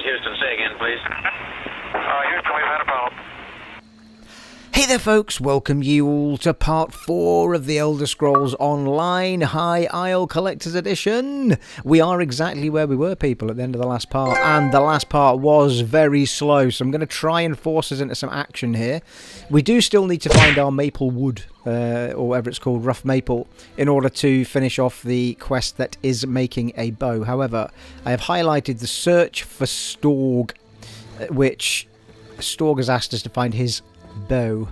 is Houston. Say again, please. Houston, we've had a problem. Hey there folks, welcome you all to part 4 of the Elder Scrolls Online High Isle Collector's Edition. We are exactly where we were, people, at the end of the last part, and the last part was very slow, so I'm going to try and force us into some action here. We do still need to find our maple wood, or whatever it's called, rough maple, in order to finish off the quest that is making a bow. However, I have highlighted the search for Storg, which Storg has asked us to find his bow,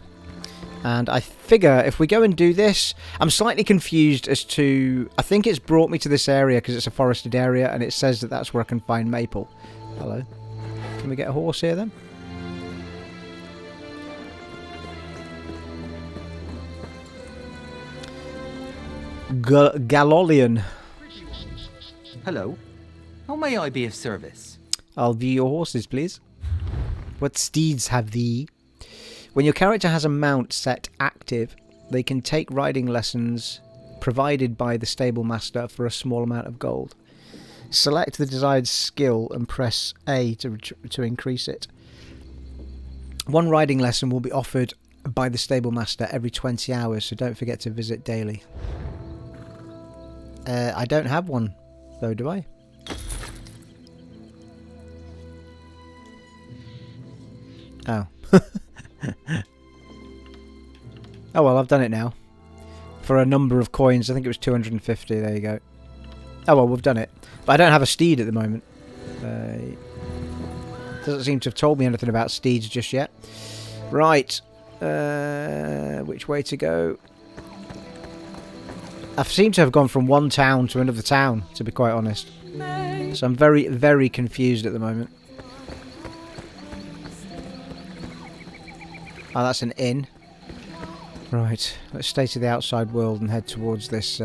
and I figure if we go and do this, I'm slightly confused as to, I think it's brought me to this area because it's a forested area and it says that that's where I can find maple. Hello, can we get a horse here then? Galolion. Hello, how may I be of service? I'll view your horses, please. What steeds have thee? When your character has a mount set active, they can take riding lessons provided by the stable master for a small amount of gold. Select the desired skill and press A to increase it. One riding lesson will be offered by the stable master every 20 hours, so don't forget to visit daily. I don't have one, though, do I? Oh. Oh well, I've done it now. For a number of coins, I think it was 250, there you go. Oh well, we've done it. But I don't have a steed at the moment. Doesn't seem to have told me anything about steeds just yet. Right. Which way to go? I seem to have gone from one town to another town, to be quite honest. So I'm very, very confused at the moment. Oh, that's an inn. Right, let's stay to the outside world and head towards this...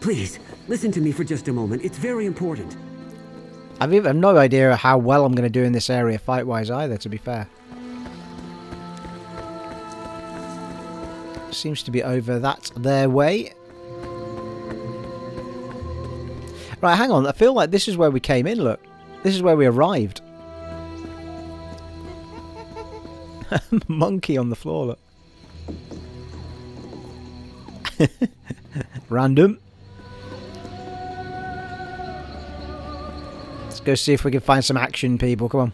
Please, listen to me for just a moment. It's very important. I've no idea how well I'm going to do in this area fight-wise either, to be fair. Seems to be over that their way. Right, hang on. I feel like this is where we came in, look. This is where we arrived. Monkey on the floor, look. Random. Let's go see if we can find some action, people. Come on.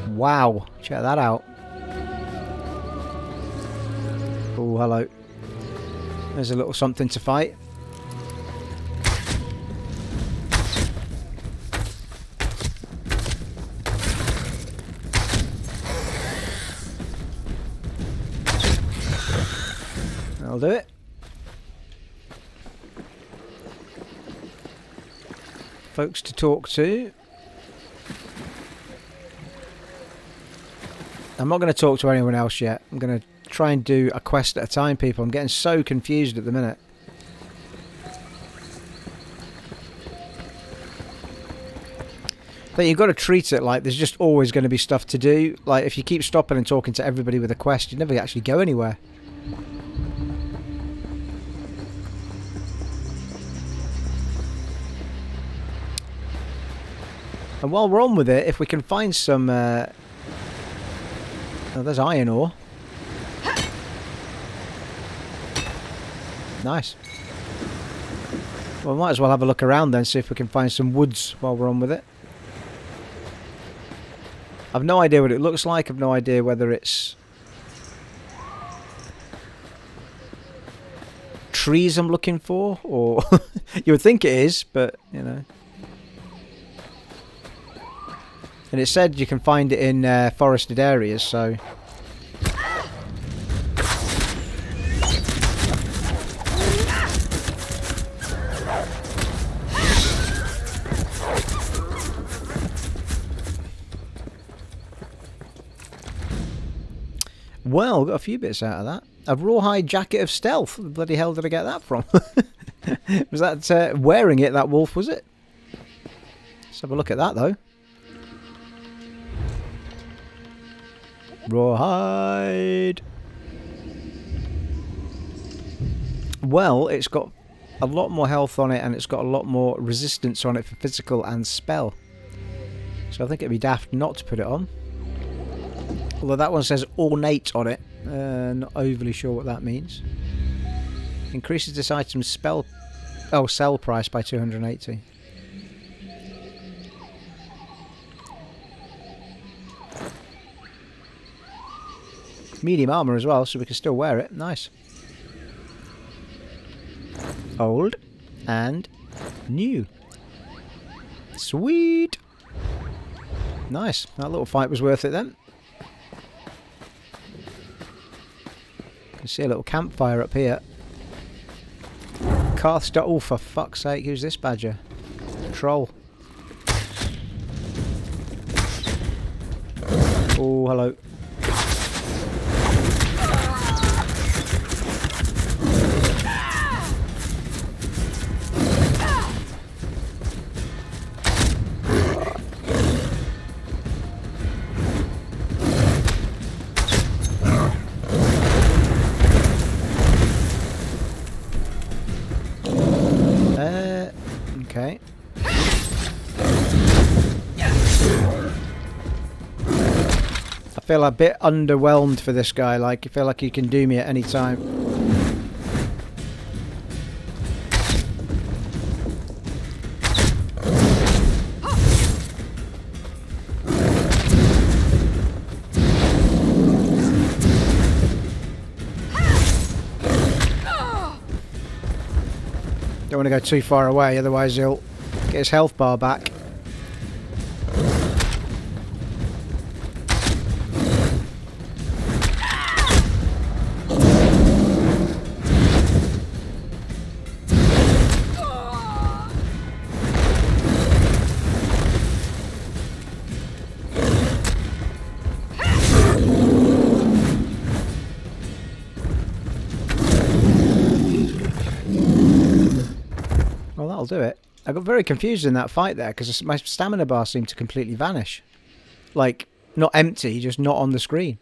Wow, check that out. Oh, hello. There's a little something to fight. I'll do it. Folks to talk to. I'm not going to talk to anyone else yet. I'm going to try and do a quest at a time, people. I'm getting so confused at the minute. But you've got to treat it like there's just always going to be stuff to do. Like, if you keep stopping and talking to everybody with a quest, you never actually go anywhere. And while we're on with it, if we can find some... Oh, there's iron ore. Nice. Well, we might as well have a look around then, see if we can find some woods while we're on with it. I've no idea what it looks like. I've no idea whether it's trees I'm looking for, or you would think it is, but you know. And it said you can find it in forested areas, so... Well, got a few bits out of that. A rawhide jacket of stealth. Where the bloody hell did I get that from? Was that wearing it, that wolf, was it? Let's have a look at that, though. Rawhide. Well, it's got a lot more health on it, and it's got a lot more resistance on it for physical and spell. So I think it'd be daft not to put it on. Although that one says ornate on it. Not overly sure what that means. Increases this item's sell price by 280. Medium armor as well, so we can still wear it. Nice. Old and new. Sweet. Nice. That little fight was worth it then. You can see a little campfire up here. Carthstar. Oh, for fuck's sake, who's this badger? Troll. Oh, hello. Okay. I feel a bit underwhelmed for this guy. Like, I feel like he can do me at any time. Don't want to go too far away, otherwise he'll get his health bar back. Well, that'll do it. I got very confused in that fight there because my stamina bar seemed to completely vanish. Like, not empty, just not on the screen.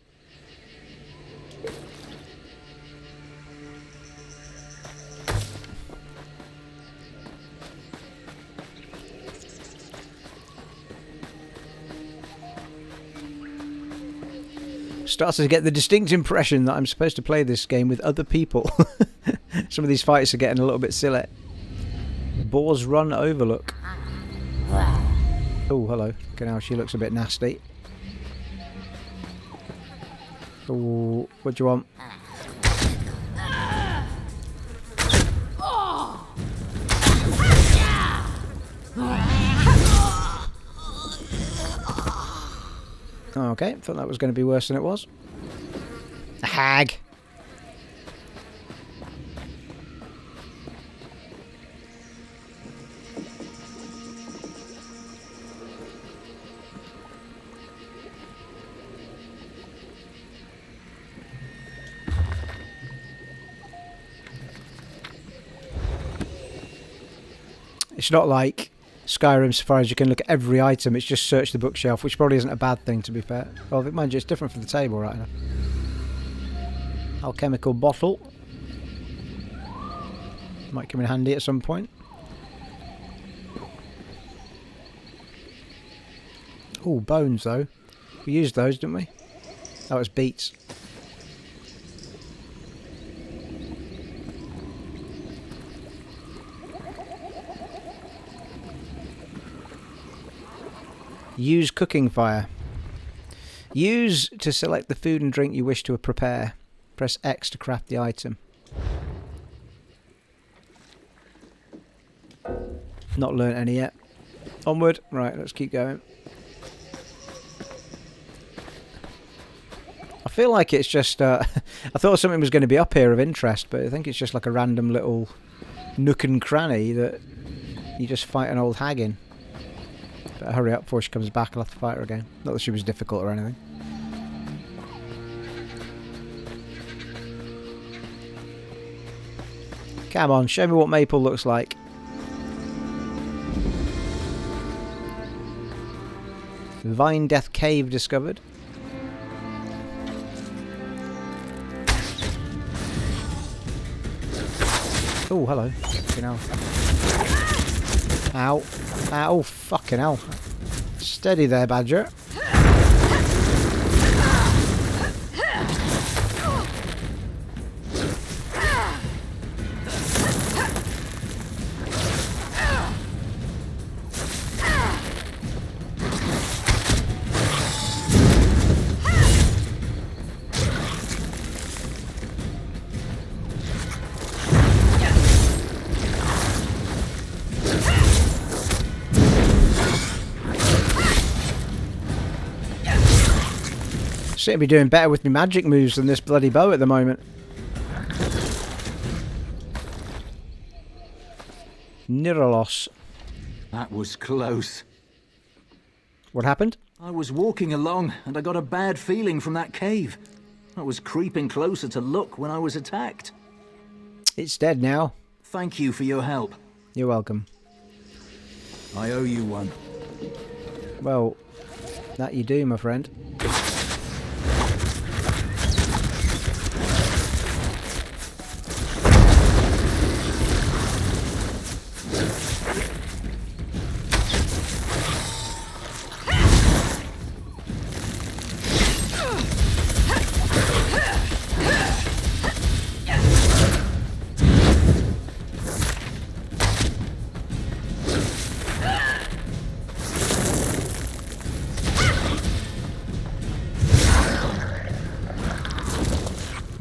Starts to get the distinct impression that I'm supposed to play this game with other people. Some of these fights are getting a little bit silly. Boar's Run Overlook. Oh, hello. Look at how she looks a bit nasty. Oh, what do you want? Okay, thought that was going to be worse than it was. A hag. It's not like Skyrim so far as you can look at every item, it's just search the bookshelf, which probably isn't a bad thing to be fair. Well, mind you, it's different from the table right now. Alchemical bottle. Might come in handy at some point. Oh, bones though. We used those, didn't we? That was beets. Use cooking fire. Use to select the food and drink you wish to prepare. Press X to craft the item. Not learnt any yet. Onward. Right, let's keep going. I feel like it's just... I thought something was going to be up here of interest, but I think it's just like a random little nook and cranny that you just fight an old hag in. Better hurry up before she comes back. I'll have to fight her again. Not that she was difficult or anything. Come on, show me what maple looks like. Vinedeath cave discovered. Oh, hello. Fucking hell. Ow. Ow, fucking hell. Steady there, Badger. Seem to be doing better with my magic moves than this bloody bow at the moment. Niralos. That was close. What happened? I was walking along and I got a bad feeling from that cave. I was creeping closer to look when I was attacked. It's dead now. Thank you for your help. You're welcome. I owe you one. Well, that you do, my friend.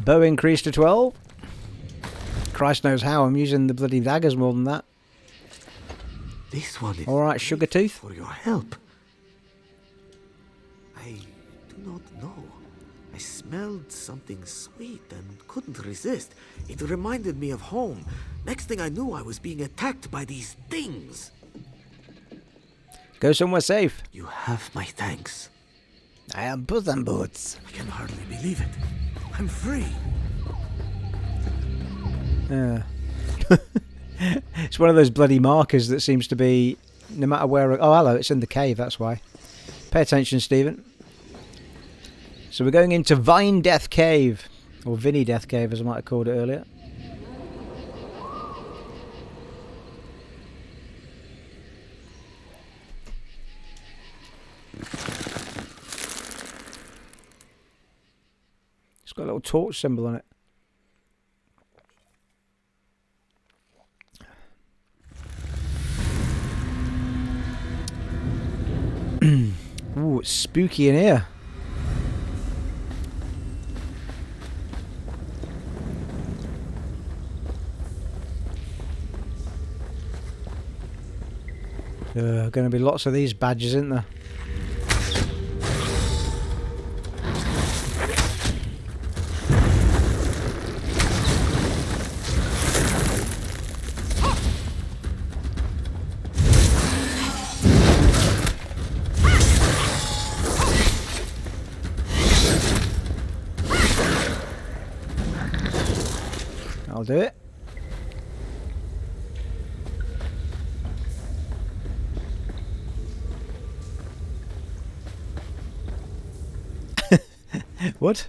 Bow increased to 12. Christ knows how, I'm using the bloody daggers more than that. This one is Alright, sugar tooth. for your help. I do not know. I smelled something sweet and couldn't resist. It reminded me of home. Next thing I knew, I was being attacked by these things. Go somewhere safe. You have my thanks. I am Puss in Boots. I can hardly believe it. I'm free. It's one of those bloody markers that seems to be, no matter where... Oh, hello, it's in the cave, that's why. Pay attention, Stephen. So we're going into Vinedeath Cave. Or Vinedeath Cave, as I might have called it earlier. It's got a little torch symbol on it. Ooh, it's spooky in here. Going to be lots of these badges, isn't there? I'll do it. What?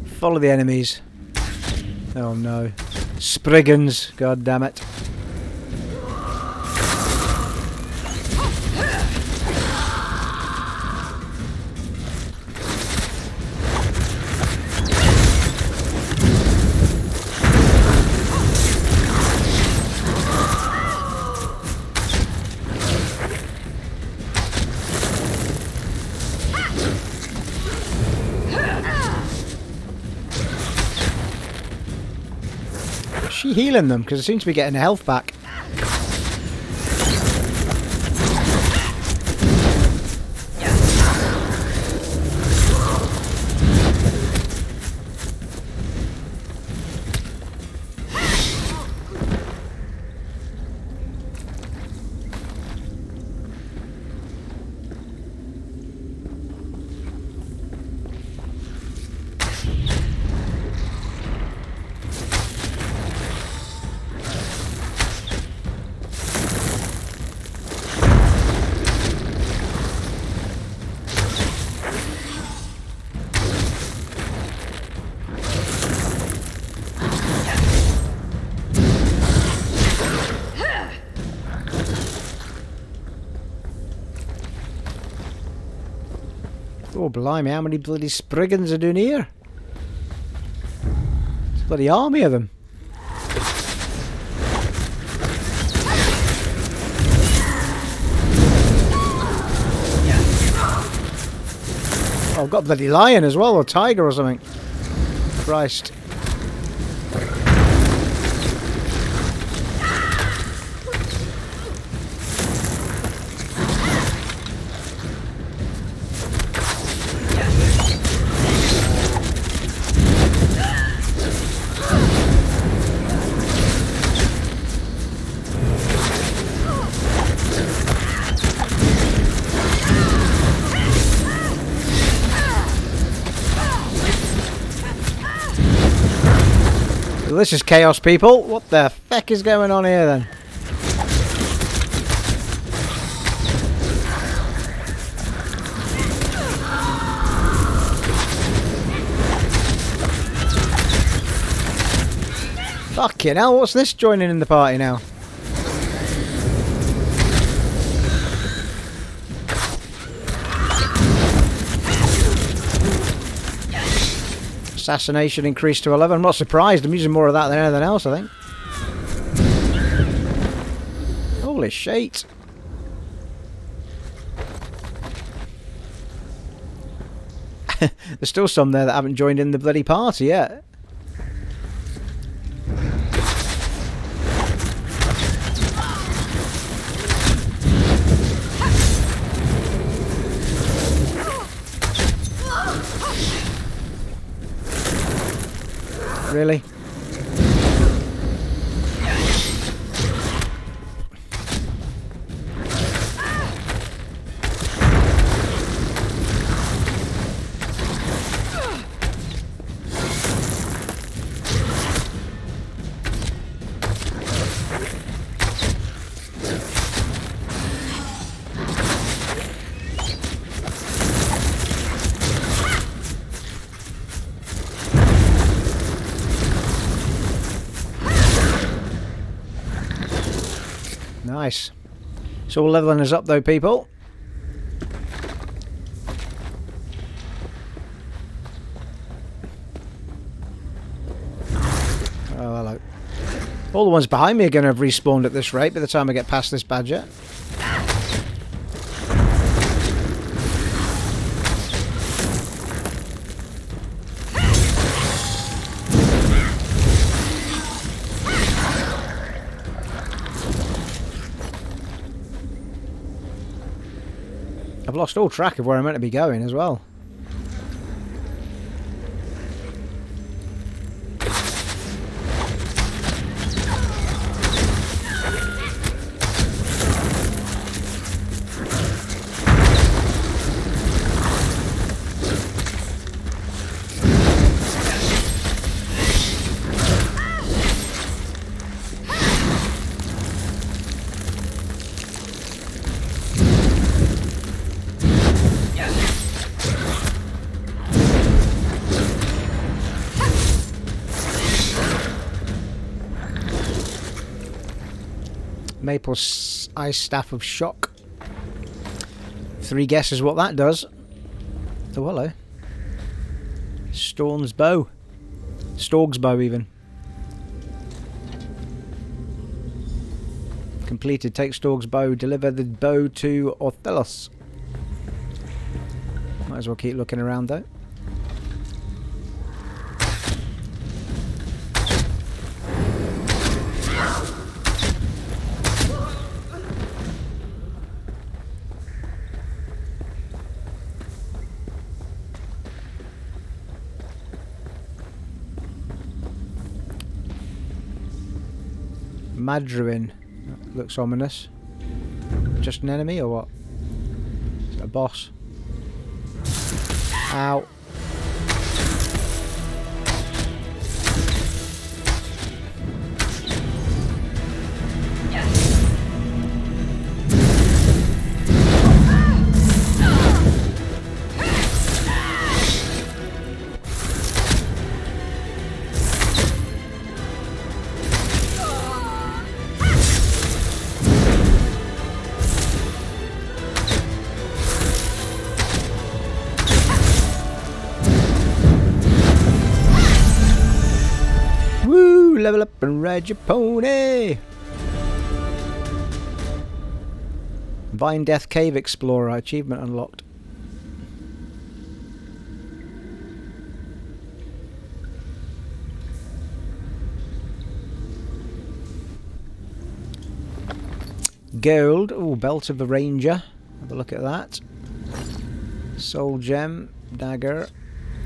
Follow the enemies. Oh no. Spriggans, god damn it. Is she healing them? Because I seem to be getting health back. Oh, blimey, how many bloody Spriggans are doing here? There's a bloody army of them. Oh, I've got a bloody lion as well, or tiger or something. Christ. This is chaos, people. What the feck is going on here then? Fucking hell, what's this joining in the party now? Assassination increased to 11. I'm not surprised. I'm using more of that than anything else, I think. Holy shit. There's still some there that haven't joined in the bloody party yet. Really? Nice. It's all leveling us up though, people. Oh, hello. All the ones behind me are going to have respawned at this rate by the time I get past this badger. I've lost all track of where I'm meant to be going as well. Maple Ice Staff of Shock. 3 guesses what that does. Oh, hello. Storm's Bow. Storghs Bow, even. Completed. Take Storghs Bow. Deliver the bow to Orthelos. Might as well keep looking around, though. Madruin. That looks ominous. Just an enemy or what? Is it a boss? Ow. level up and ride your pony. Vinedeath Cave Explorer achievement unlocked. Gold. Oh, Belt of the Ranger. Have a look at that. Soul Gem. Dagger.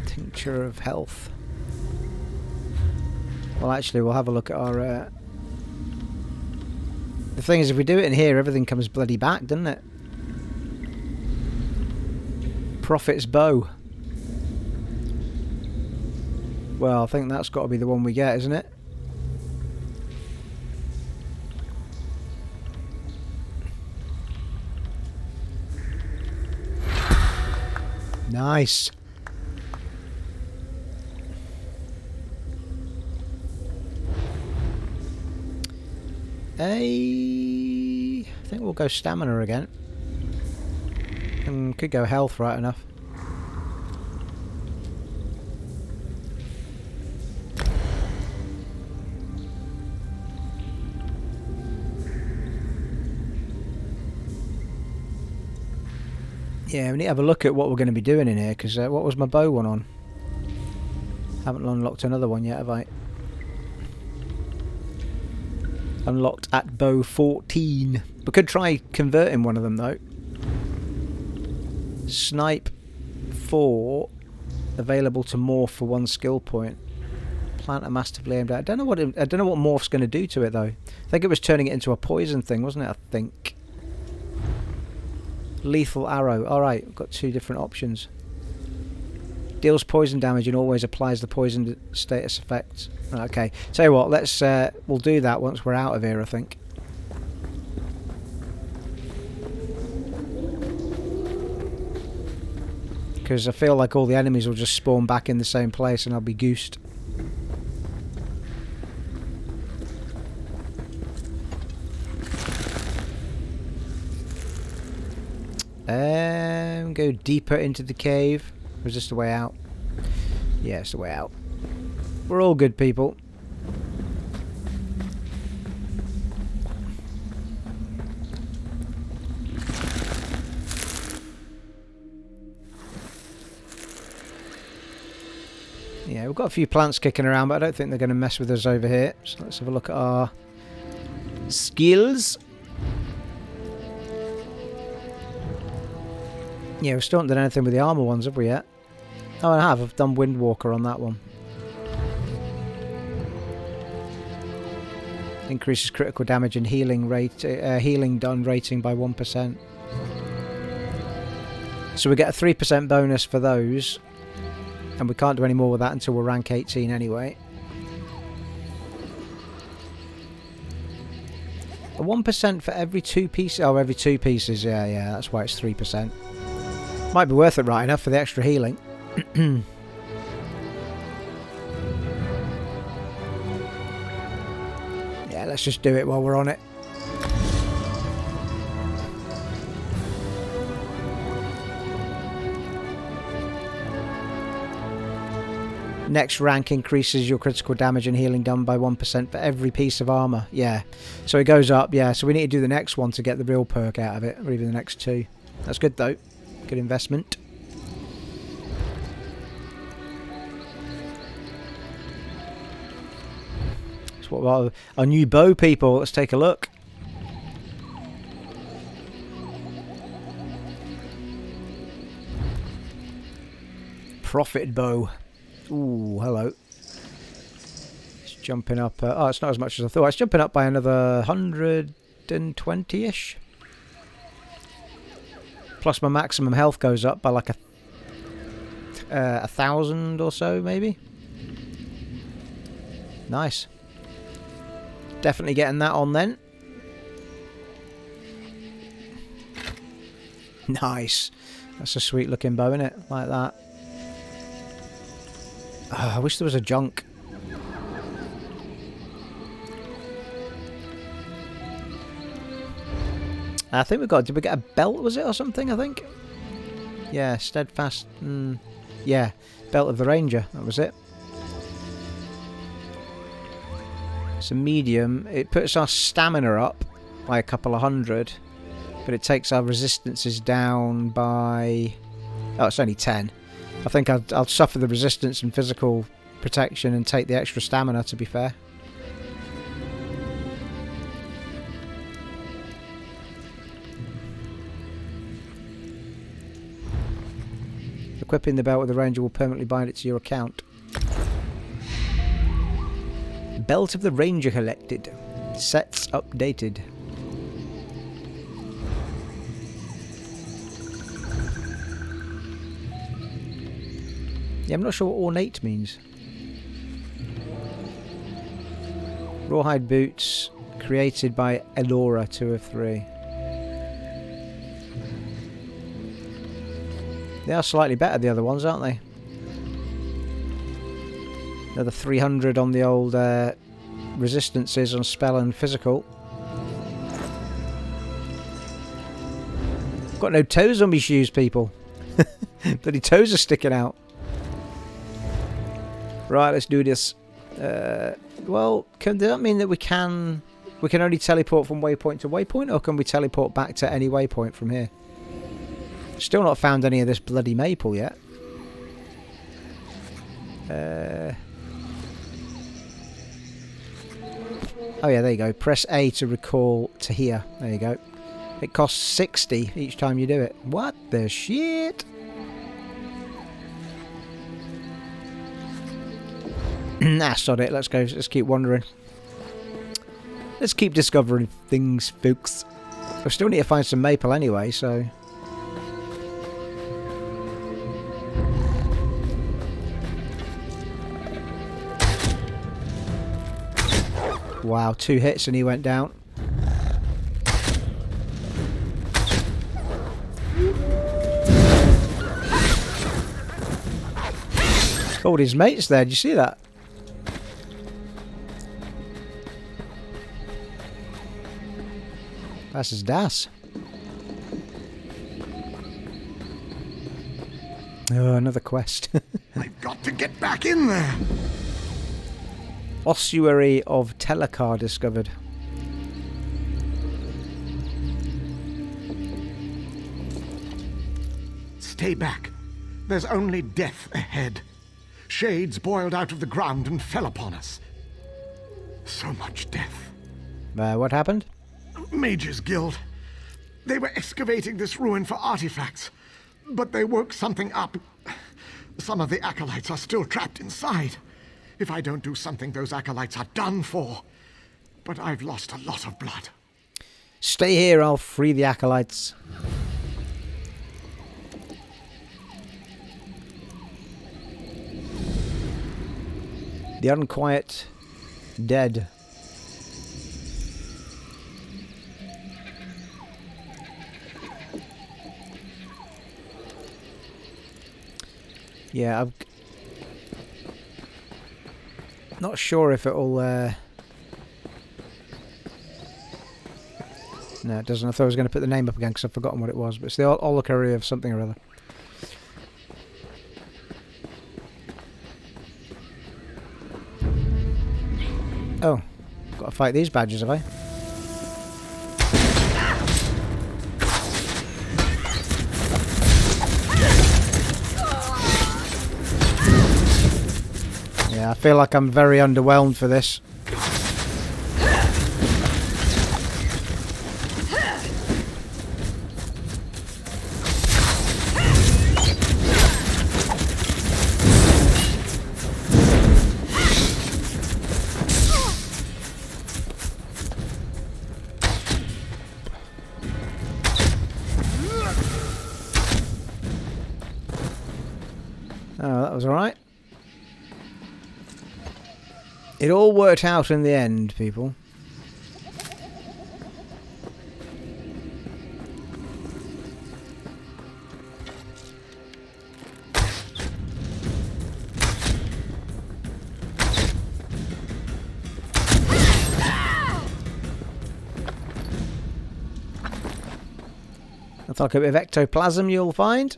Tincture of Health. Well, actually, we'll have a look at our... The thing is, if we do it in here, everything comes bloody back, doesn't it? Prophet's Bow. Well, I think that's got to be the one we get, isn't it? Nice. I think we'll go stamina again. And could go health, right enough. Yeah, we need to have a look at what we're going to be doing in here, because what was my bow one on? Haven't unlocked another one yet, have I? Unlocked at bow 14. We could try converting one of them though. Snipe 4. Available to morph for 1 skill point. Plant a masterfully aimed at. I don't know what morph's going to do to it though. I think it was turning it into a poison thing, wasn't it? I think. Lethal arrow. Alright, we've got 2 different options. Deals poison damage and always applies the poison status effects. Okay, tell you what, let's we'll do that once we're out of here, I think. Because I feel like all the enemies will just spawn back in the same place and I'll be goosed. Go deeper into the cave. Or is this the way out? Yeah, it's the way out. We're all good people. Yeah, we've got a few plants kicking around, but I don't think they're going to mess with us over here. So let's have a look at our skills. Yeah, we still haven't done anything with the armour ones, have we yet? Oh, I have. I've done Woodworker on that one. Increases critical damage and healing rate, healing done rating by 1%. So we get a 3% bonus for those, and we can't do any more with that until we're rank 18 anyway. A 1% for every 2 pieces. Oh, every 2 pieces. Yeah, that's why it's 3%. Might be worth it right enough for the extra healing. Yeah, let's just do it while we're on it. Next rank increases your critical damage and healing done by 1% for every piece of armour. Yeah, so it goes up, yeah. So we need to do the next one to get the real perk out of it, or even the next 2. That's good though. Good investment. So what about our new bow, people? Let's take a look. Prophet bow. Ooh, hello. It's jumping up. Oh, it's not as much as I thought. It's jumping up by another 120-ish. Plus my maximum health goes up by like 1,000 or so, maybe. Nice. Definitely getting that on then. Nice. That's a sweet looking bow, isn't it? Like that. Oh, I wish there was a junk. I think we got... Did we get a belt, was it, or something, I think? Yeah, steadfast... yeah, belt of the ranger. That was it. It's a medium. It puts our stamina up by a couple of hundred, but it takes our resistances down by... Oh, it's only 10. I think I'll suffer the resistance and physical protection and take the extra stamina, to be fair. Equipping the belt with a ranger will permanently bind it to your account. Belt of the Ranger collected. Sets updated. Yeah, I'm not sure what ornate means. Rawhide boots created by Elora, 2 of 3. They are slightly better, the other ones, aren't they? Another 300 on the old resistances on spell and physical. Got no toes on my shoes, people. Bloody toes are sticking out. Right, let's do this. Well, does that mean that we can only teleport from waypoint to waypoint, or can we teleport back to any waypoint from here? Still not found any of this bloody maple yet. Oh yeah, there you go. Press A to recall to here. There you go. It costs 60 each time you do it. What the shit? Nah, sod it. Let's go. Let's keep wandering. Let's keep discovering things, folks. I still need to find some maple anyway, so... Wow, 2 hits and he went down. All his mates there, did you see that? That's his das. Oh, another quest. I've got to get back in there. Ossuary of Telacar discovered. Stay back. There's only death ahead. Shades boiled out of the ground and fell upon us. So much death. What happened? Mages Guild. They were excavating this ruin for artifacts, but they woke something up. Some of the Acolytes are still trapped inside. If I don't do something, those Acolytes are done for. But I've lost a lot of blood. Stay here, I'll free the Acolytes. The unquiet dead. Yeah, I'm not sure if it'll... No, it doesn't. I thought I was going to put the name up again because I've forgotten what it was. But it's the Olocary of something or other. Oh, got to fight these badgers, have I? Yeah, I feel like I'm very underwhelmed for this. Oh, that was alright. It all worked out in the end, people. That's like a bit of ectoplasm you'll find.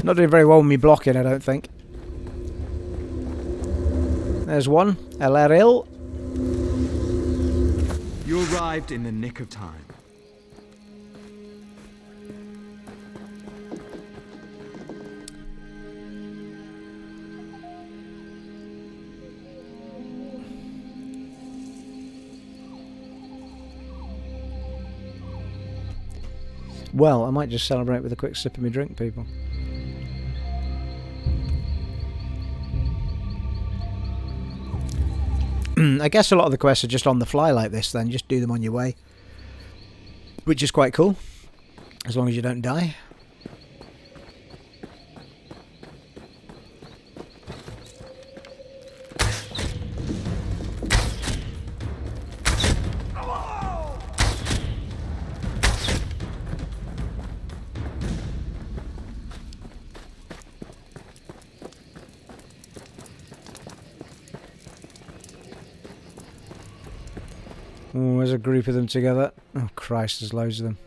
Not doing very well with me blocking, I don't think. There's one. LRL. You arrived in the nick of time. Well, I might just celebrate with a quick sip of my drink, people. I guess a lot of the quests are just on the fly like this then. Just do them on your way. Which is quite cool. As long as you don't die. Oh, there's a group of them together. Oh Christ, there's loads of them.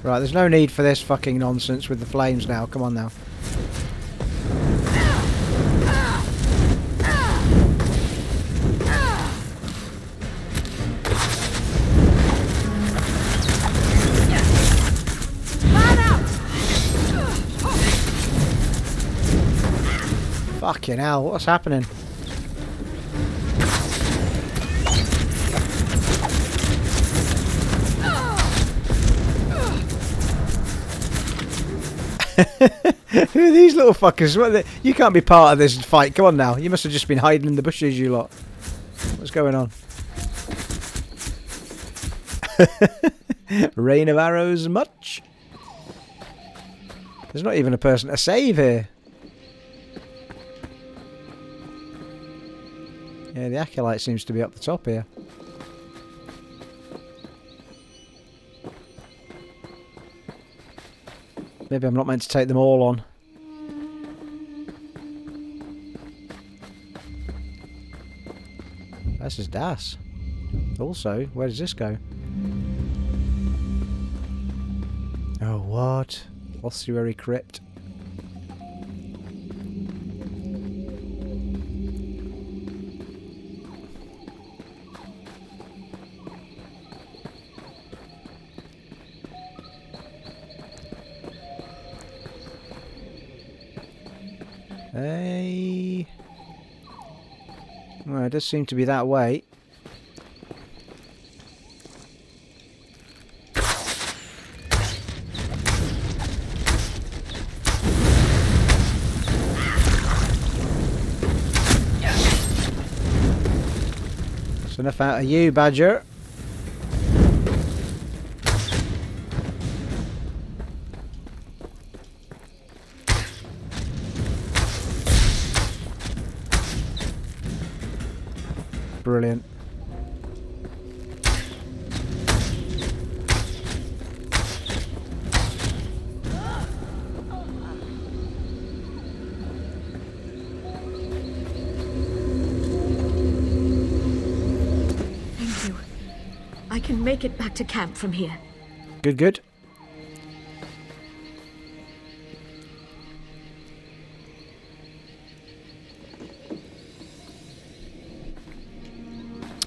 Right, there's no need for this fucking nonsense with the flames now. Come on now. Fucking hell, what's happening? Who are these little fuckers? What you can't be part of this fight. Come on now. You must have just been hiding in the bushes, you lot. What's going on? Rain of arrows much? There's not even a person to save here. Yeah, the Acolyte seems to be up the top here. Maybe I'm not meant to take them all on. This is Das. Also, where does this go? Oh, what? Ossuary crypt. Hey. Well, it does seem to be that way. That's enough out of you, Badger. Brilliant. Thank you. I can make it back to camp from here. Good, good.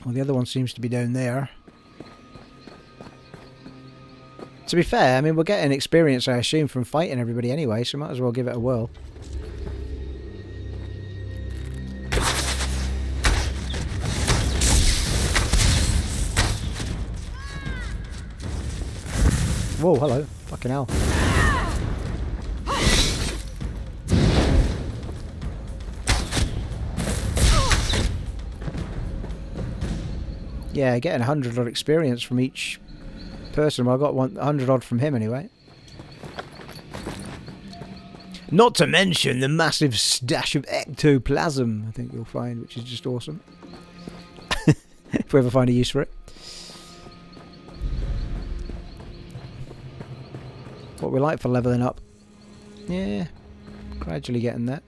Well, the other one seems to be down there. To be fair, I mean, we're getting experience, I assume, from fighting everybody anyway, so might as well give it a whirl. Whoa, hello. Fucking hell. Yeah, getting 100 odd experience from each person. Well, I got 100 odd from him anyway. Not to mention the massive stash of ectoplasm, I think you'll find, which is just awesome. If we ever find a use for it. what we like for leveling up. Yeah, gradually getting there.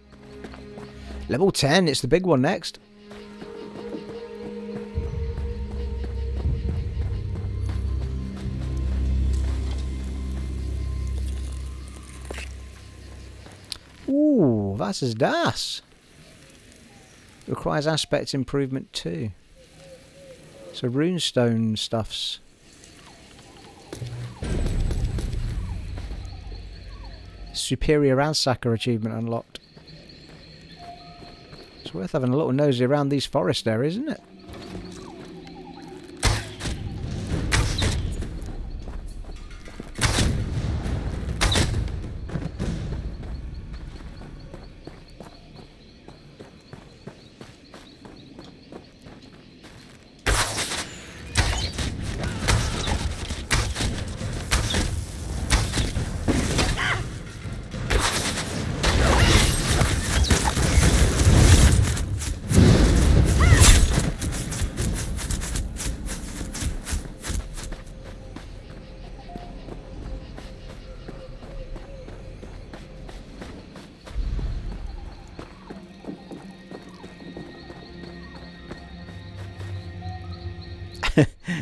Level 10, it's the big one next. Ooh, das ist das. Requires aspect improvement too. So runestone stuffs. Superior ransacker achievement unlocked. It's worth having a little nosy around these forest areas, isn't it?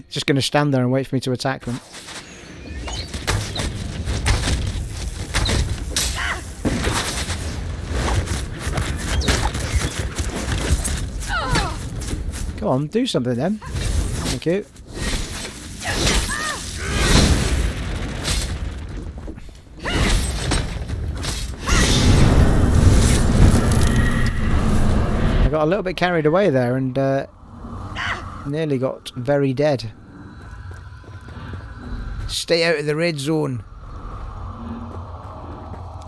Just going to stand there and wait for me to attack them. Go on, do something then. Thank you. I got a little bit carried away there and nearly got very dead. Stay out of the red zone.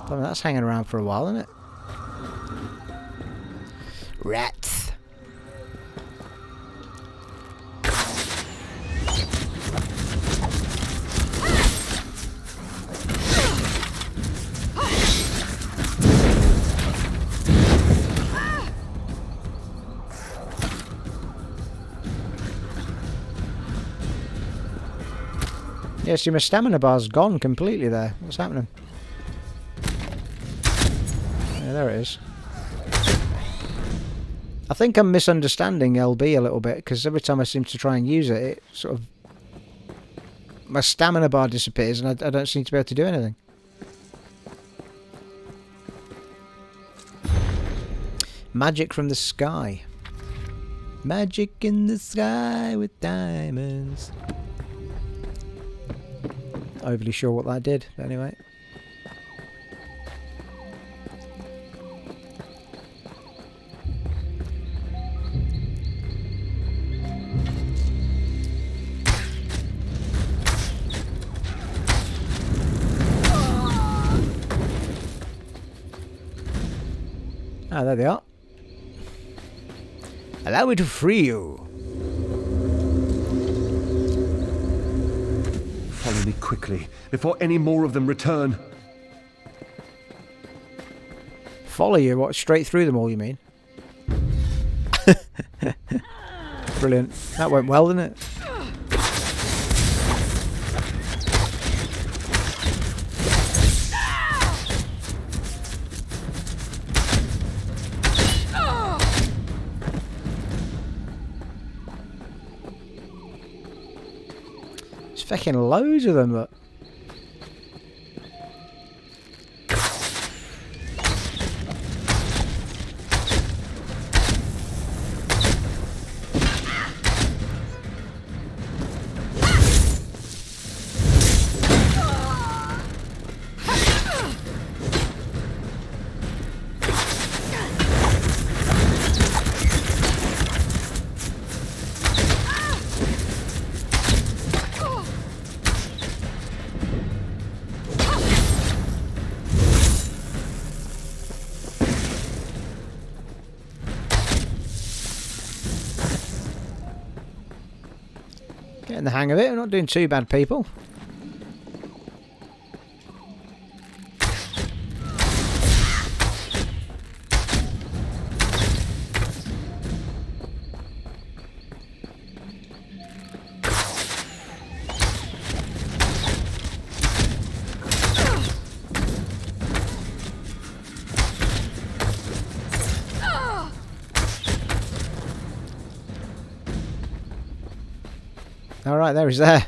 I mean, that's hanging around for a while, isn't it? Rats. Yeah, see, my stamina bar's gone completely there. What's happening? Yeah, there it is. I think I'm misunderstanding LB a little bit, because every time I seem to try and use it, it sort of... my stamina bar disappears and I don't seem to be able to do anything. Magic from the sky. Magic in the sky with diamonds. Overly sure what that did, but anyway. Ah, there they are. Allow me to free you. Follow me quickly, before any more of them return. Follow you? What, straight through them all, you mean? Brilliant. That went well, didn't it? Fucking loads of them, look. Getting the hang of it. We're not doing too bad, people. Alright, there he's there.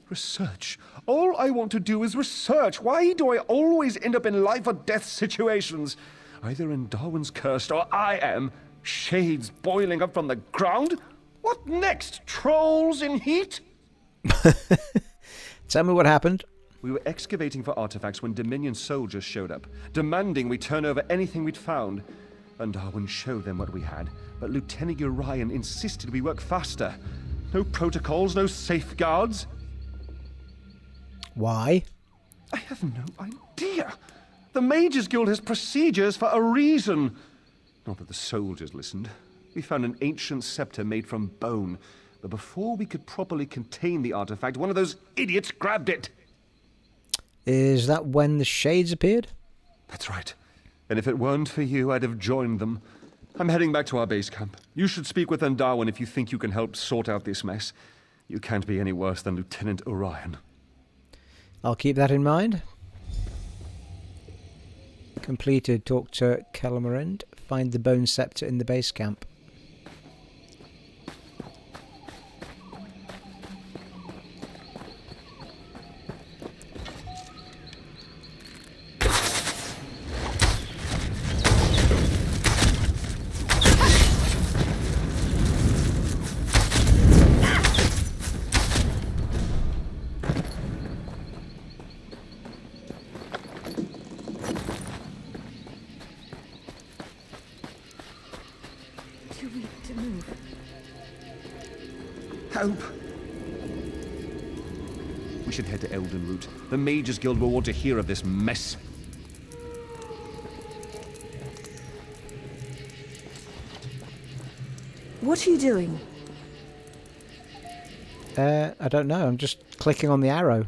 Research. All I want to do is research. Why do I always end up in life or death situations? Either in Darwin's cursed or I am. Shades boiling up from the ground? What next? Trolls in heat? Tell me what happened. We were excavating for artifacts when Dominion soldiers showed up, demanding we turn over anything we'd found. And Darwin showed them what we had, but Lieutenant Orion insisted we work faster. No protocols, no safeguards. Why? I have no idea. The Mages Guild has procedures for a reason. Not that the soldiers listened. We found an ancient scepter made from bone, but before we could properly contain the artifact, one of those idiots grabbed it. Is that when the shades appeared? That's right. And if it weren't for you, I'd have joined them. I'm heading back to our base camp. You should speak with Darwin if you think you can help sort out this mess. You can't be any worse than Lieutenant Orion. I'll keep that in mind. Completed. Talk to Calamarind. Find the bone scepter in the base camp. Help! We should head to Elden Root. The Mages Guild will want to hear of this mess. What are you doing? I don't know. I'm just clicking on the arrow.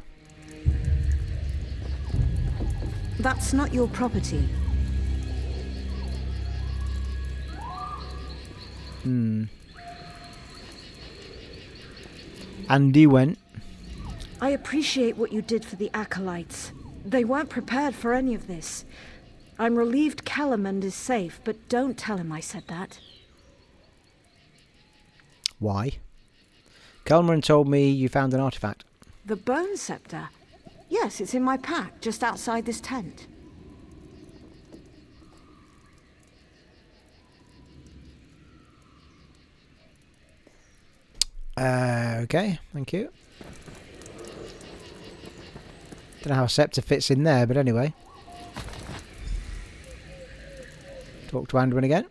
That's not your property. Andy went. I appreciate what you did for the Acolytes. They weren't prepared for any of this. I'm relieved Calamand is safe, but don't tell him I said that. Why? Calamand told me you found an artifact. The bone scepter? Yes, it's in my pack, just outside this tent. Okay, thank you. Don't know how a scepter fits in there, but anyway. Talk to Andeeen again.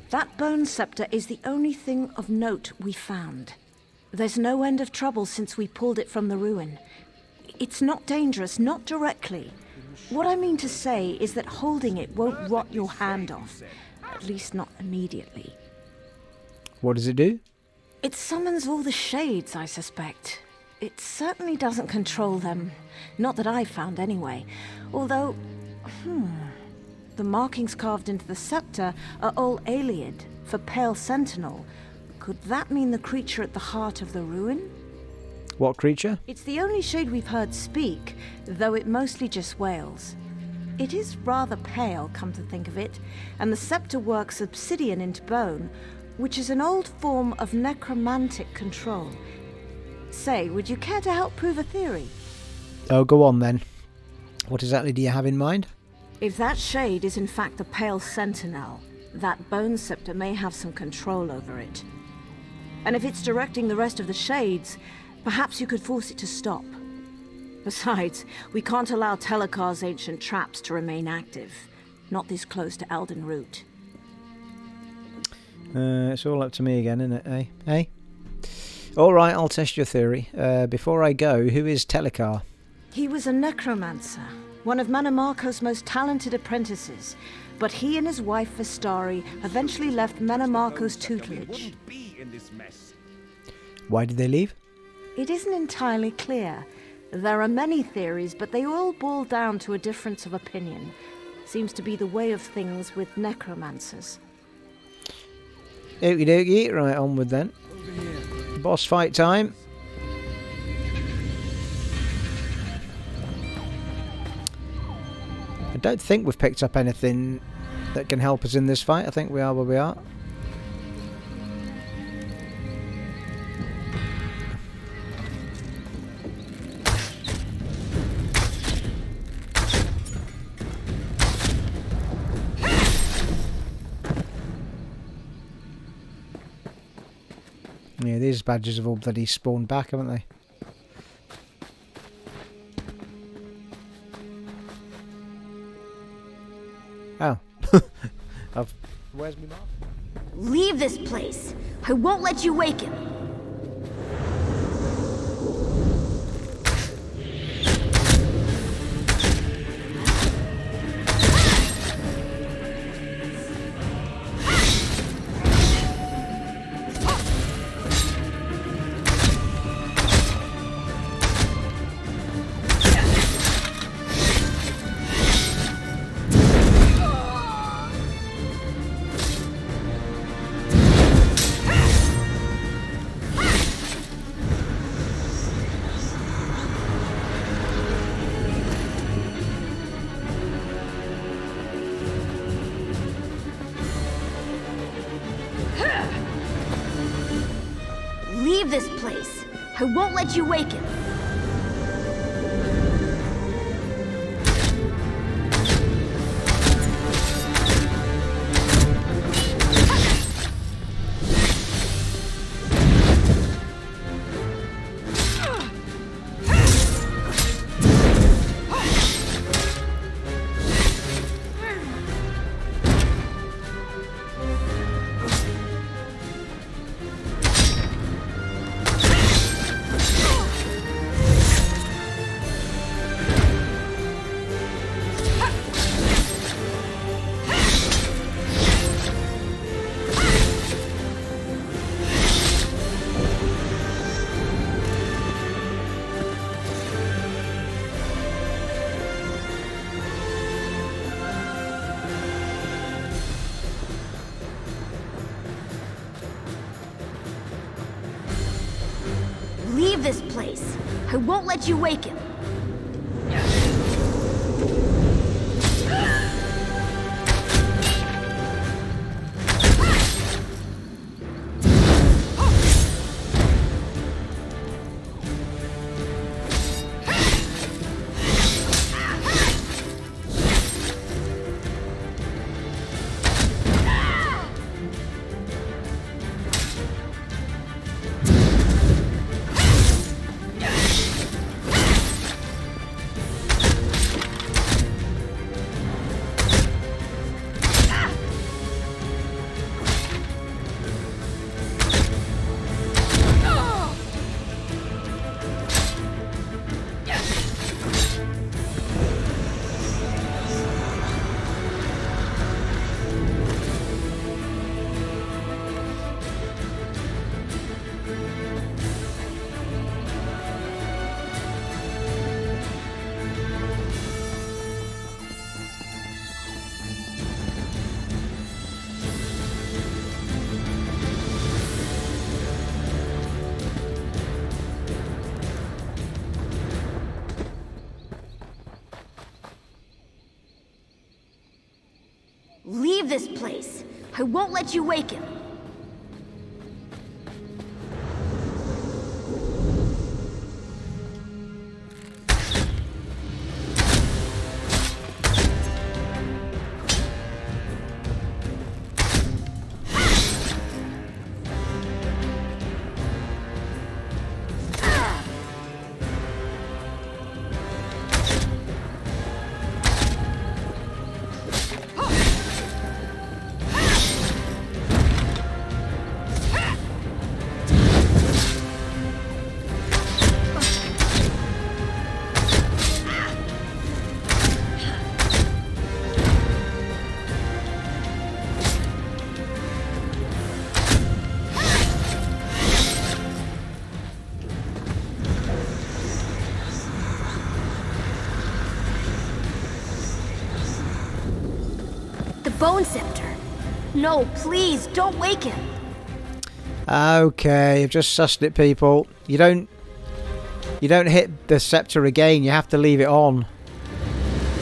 That bone scepter is the only thing of note we found. There's no end of trouble since we pulled it from the ruin. It's not dangerous, not directly. What I mean to say is that holding it won't rot your hand off. At least not immediately. What does it do? It summons all the shades, I suspect. It certainly doesn't control them. Not that I've found anyway. Although, the markings carved into the scepter are all Aliad, for pale sentinel. Could that mean the creature at the heart of the ruin? What creature? It's the only shade we've heard speak, though it mostly just wails. It is rather pale, come to think of it, and the scepter works obsidian into bone, which is an old form of necromantic control. Say, would you care to help prove a theory? Oh, go on then. What exactly do you have in mind? If that shade is in fact the pale sentinel, that bone scepter may have some control over it. And if it's directing the rest of the shades, perhaps you could force it to stop. Besides, we can't allow Telacar's ancient traps to remain active. Not this close to Elden Root. It's all up to me again, isn't it, eh? Alright, I'll test your theory. Before I go, who is Telacar? He was a necromancer, one of Menamarco's most talented apprentices, but he and his wife Vastari eventually left Menamarco's tutelage. Why did they leave? It isn't entirely clear. There are many theories, but they all boil down to a difference of opinion. Seems to be the way of things with necromancers. Okie dokie, right, onward then. Boss fight time. I don't think we've picked up anything that can help us in this fight. I think we are where we are. Yeah, these badges have all bloody spawned back, haven't they? Oh. Where's my mark? Leave this place. I won't let you wake him. Leave this place. I won't let you wake him. Leave this place. I won't let you wake him. Leave this place. I won't let you wake him. Bone Sceptre. No, please, don't wake him. Okay, I've just sussed it, people. You don't hit the scepter again, you have to leave it on.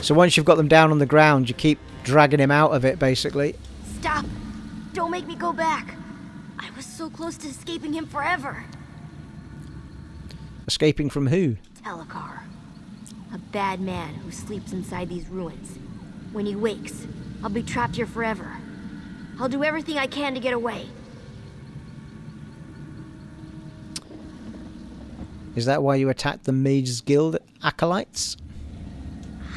So once you've got them down on the ground, you keep dragging him out of it, basically. Stop. Don't make me go back. I was so close to escaping him forever. Escaping from who? Telacar. A bad man who sleeps inside these ruins. When he wakes, I'll be trapped here forever. I'll do everything I can to get away. Is that why you attacked the Mage's Guild Acolytes?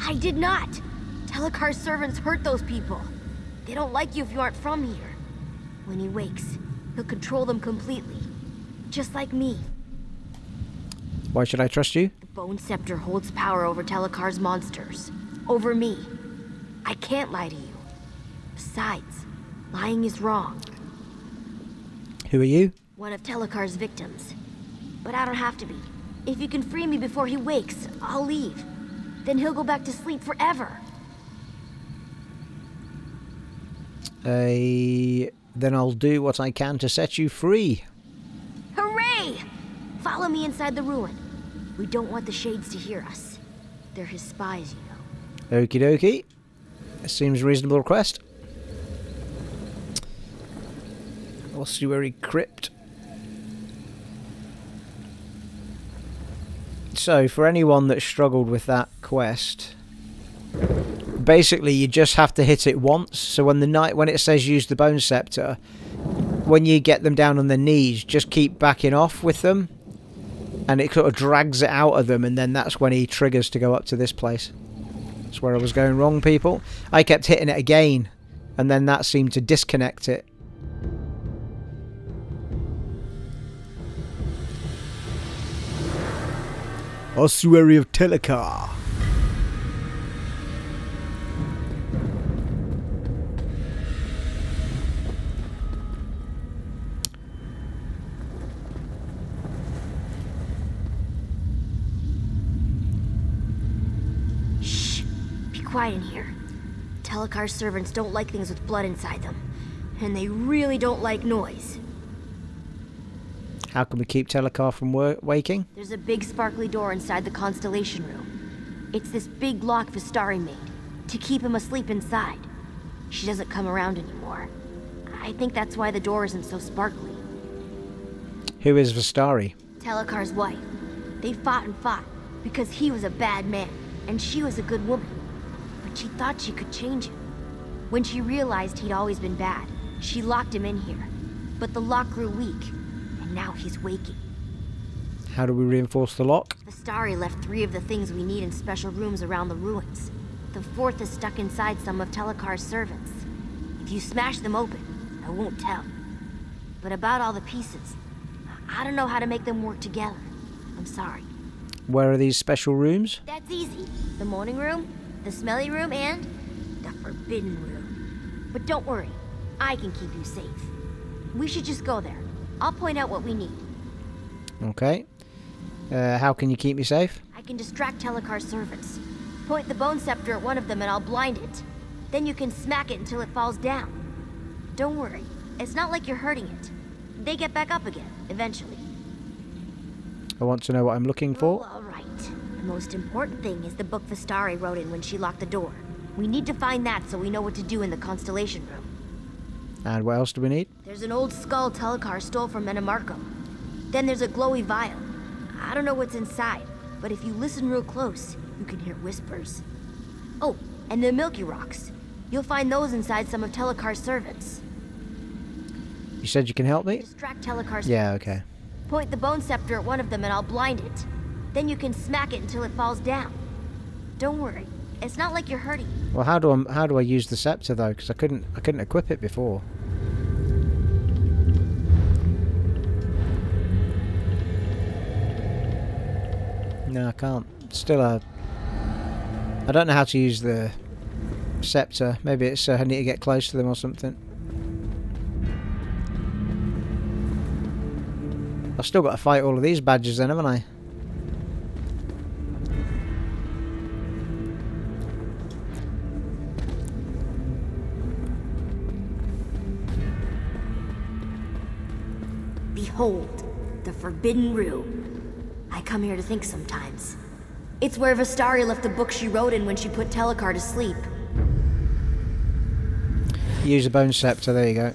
I did not. Telacar's servants hurt those people. They don't like you if you aren't from here. When he wakes, he'll control them completely. Just like me. Why should I trust you? The Bone Sceptre holds power over Telacar's monsters. Over me. I can't lie to you. Besides, lying is wrong. Who are you? One of Telacar's victims. But I don't have to be. If you can free me before he wakes, I'll leave. Then he'll go back to sleep forever. Then I'll do what I can to set you free. Hooray! Follow me inside the ruin. We don't want the Shades to hear us. They're his spies, you know. Okie dokie. Seems a reasonable request. Ossuary crypt. So, for anyone that struggled with that quest, basically you just have to hit it once. So when it says use the Bone Sceptre, when you get them down on their knees, just keep backing off with them, and it sort of drags it out of them, and then that's when he triggers to go up to this place. That's where I was going wrong, people. I kept hitting it again, and then that seemed to disconnect it. Ossuary of Telacar. Shh. Be quiet in here. Telacar's servants don't like things with blood inside them. And they really don't like noise. How can we keep Telacar from waking? There's a big sparkly door inside the Constellation Room. It's this big lock Vastaries made, to keep him asleep inside. She doesn't come around anymore. I think that's why the door isn't so sparkly. Who is Vastaries? Telacar's wife. They fought and fought, because he was a bad man, and she was a good woman. But she thought she could change him. When she realized he'd always been bad, she locked him in here. But the lock grew weak. Now he's waking. How do we reinforce the lock? Vastaries left 3 of the things we need in special rooms around the ruins. The 4th is stuck inside some of Telacar's servants. If you smash them open, I won't tell. But about all the pieces, I don't know how to make them work together. I'm sorry. Where are these special rooms? That's easy. The morning room, the smelly room, and the forbidden room. But don't worry, I can keep you safe. We should just go there. I'll point out what we need. Okay. How can you keep me safe? I can distract Telacar's servants. Point the Bone Sceptre at one of them and I'll blind it. Then you can smack it until it falls down. Don't worry. It's not like you're hurting it. They get back up again, eventually. I want to know what I'm looking for. Oh, all right. The most important thing is the book Vastaries wrote in when she locked the door. We need to find that so we know what to do in the Constellation Room. And what else do we need? There's an old skull Telacar stole from Menamarco. Then there's a Gllwy vial. I don't know what's inside, but if you listen real close, you can hear whispers. Oh, and the Milky rocks. You'll find those inside some of Telacar's servants. You said you can help me? Distract Telacar's Yeah, servants. okay. Point the Bone Sceptre at one of them and I'll blind it. Then you can smack it until it falls down. Don't worry. It's not like you're hurting it. Well, how do I use the scepter though? Because I couldn't equip it before. No, I can't. Still I don't know how to use the scepter. Maybe it's I need to get close to them or something. I've still got to fight all of these badges then, haven't I? Behold, the Forbidden Room. I come here to think sometimes. It's where Vastaries left the book she wrote in when she put Telacar to sleep. Use a bone scepter, there you go.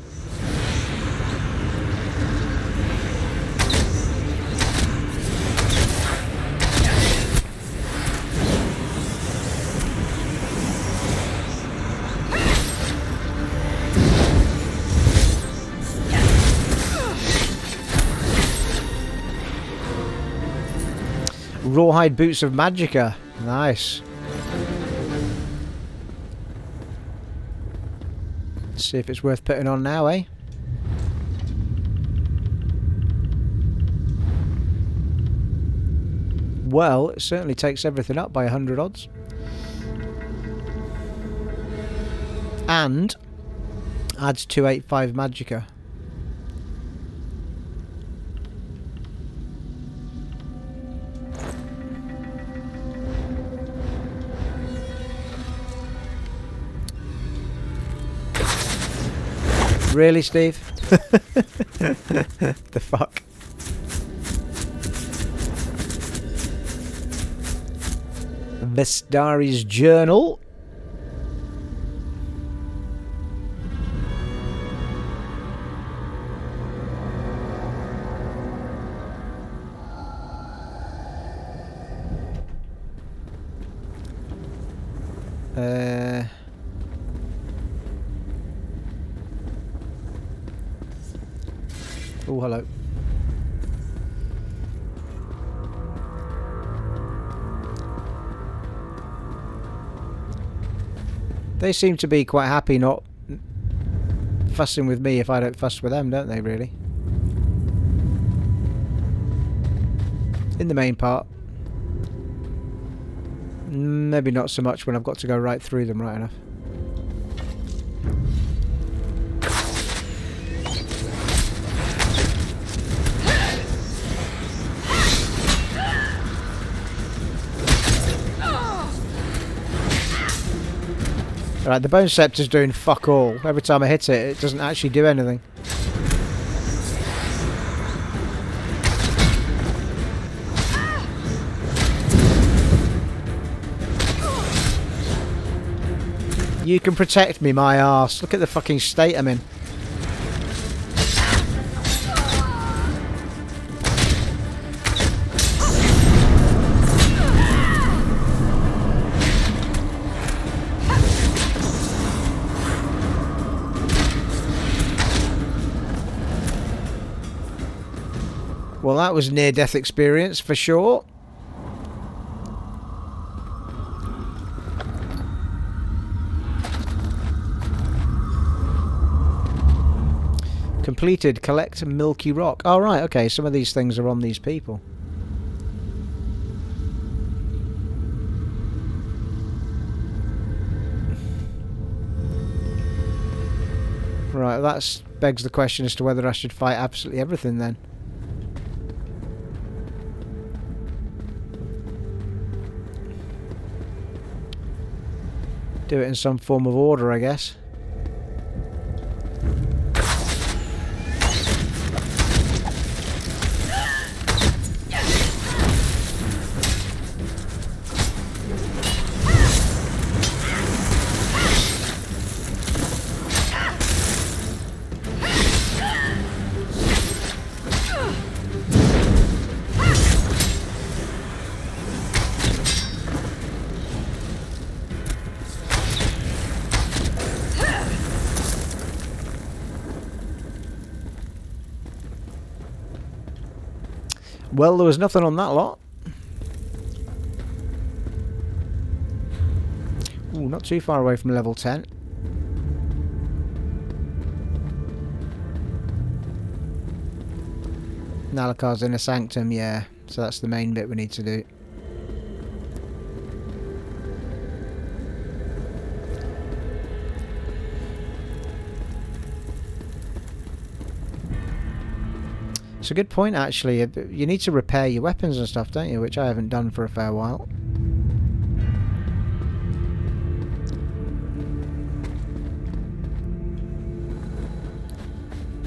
Rawhide boots of Magicka. Nice. Let's see if it's worth putting on now, eh? Well, it certainly takes everything up by 100 odds. And adds 285 Magicka. Really, Steve? The fuck? Vastaries journal. Oh, hello. They seem to be quite happy not fussing with me if I don't fuss with them, don't they, really? In the main part. Maybe not so much when I've got to go right through them right enough. Alright, the Bone Scepter's doing fuck all. Every time I hit it, it doesn't actually do anything. You can protect me, my arse. Look at the fucking state I'm in. Well, that was near-death experience for sure. Completed. Collect Milky rock. Oh, right, okay. Some of these things are on these people. Right, that begs the question as to whether I should fight absolutely everything then. Do it in some form of order, I guess. Well, there was nothing on that lot. Ooh, not too far away from level 10. Telacar's in a sanctum, yeah. So that's the main bit we need to do. It's a good point, actually. You need to repair your weapons and stuff, don't you? Which I haven't done for a fair while.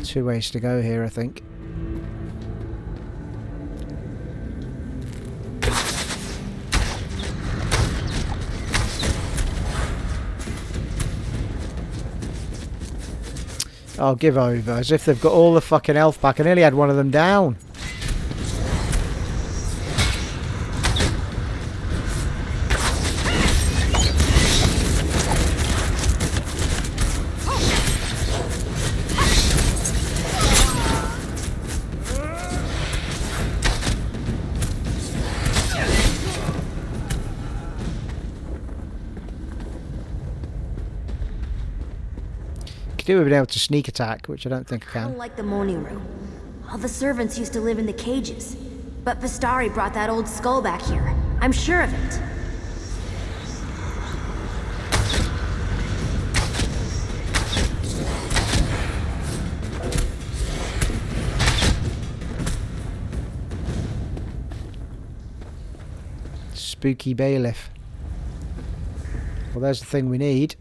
Two ways to go here, I think. Oh, give over. As if they've got all the fucking health back. I nearly had one of them down. could do with being able to sneak attack, which I don't think I I can. don't like the morning room. All the servants used to live in the cages. But Vastari brought that old skull back here. I'm sure of it. Spooky bailiff. Well, there's the thing we need.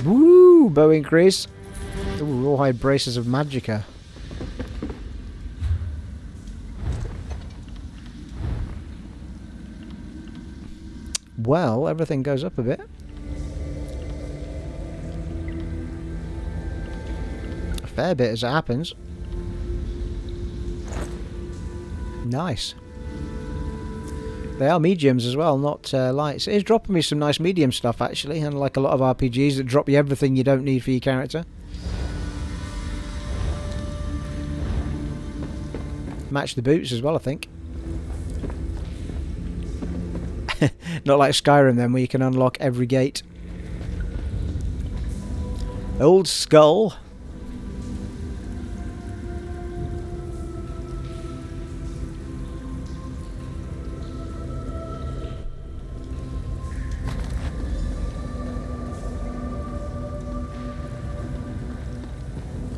Woo! Bow increase. Ooh, rawhide braces of magicka. Well, everything goes up a bit. A fair bit as it happens. Nice. They are mediums as well, not lights. It is dropping me some nice medium stuff actually, unlike a lot of RPGs that drop you everything you don't need for your character. Match the boots as well, I think. Not like Skyrim then, where you can unlock every gate. Old skull.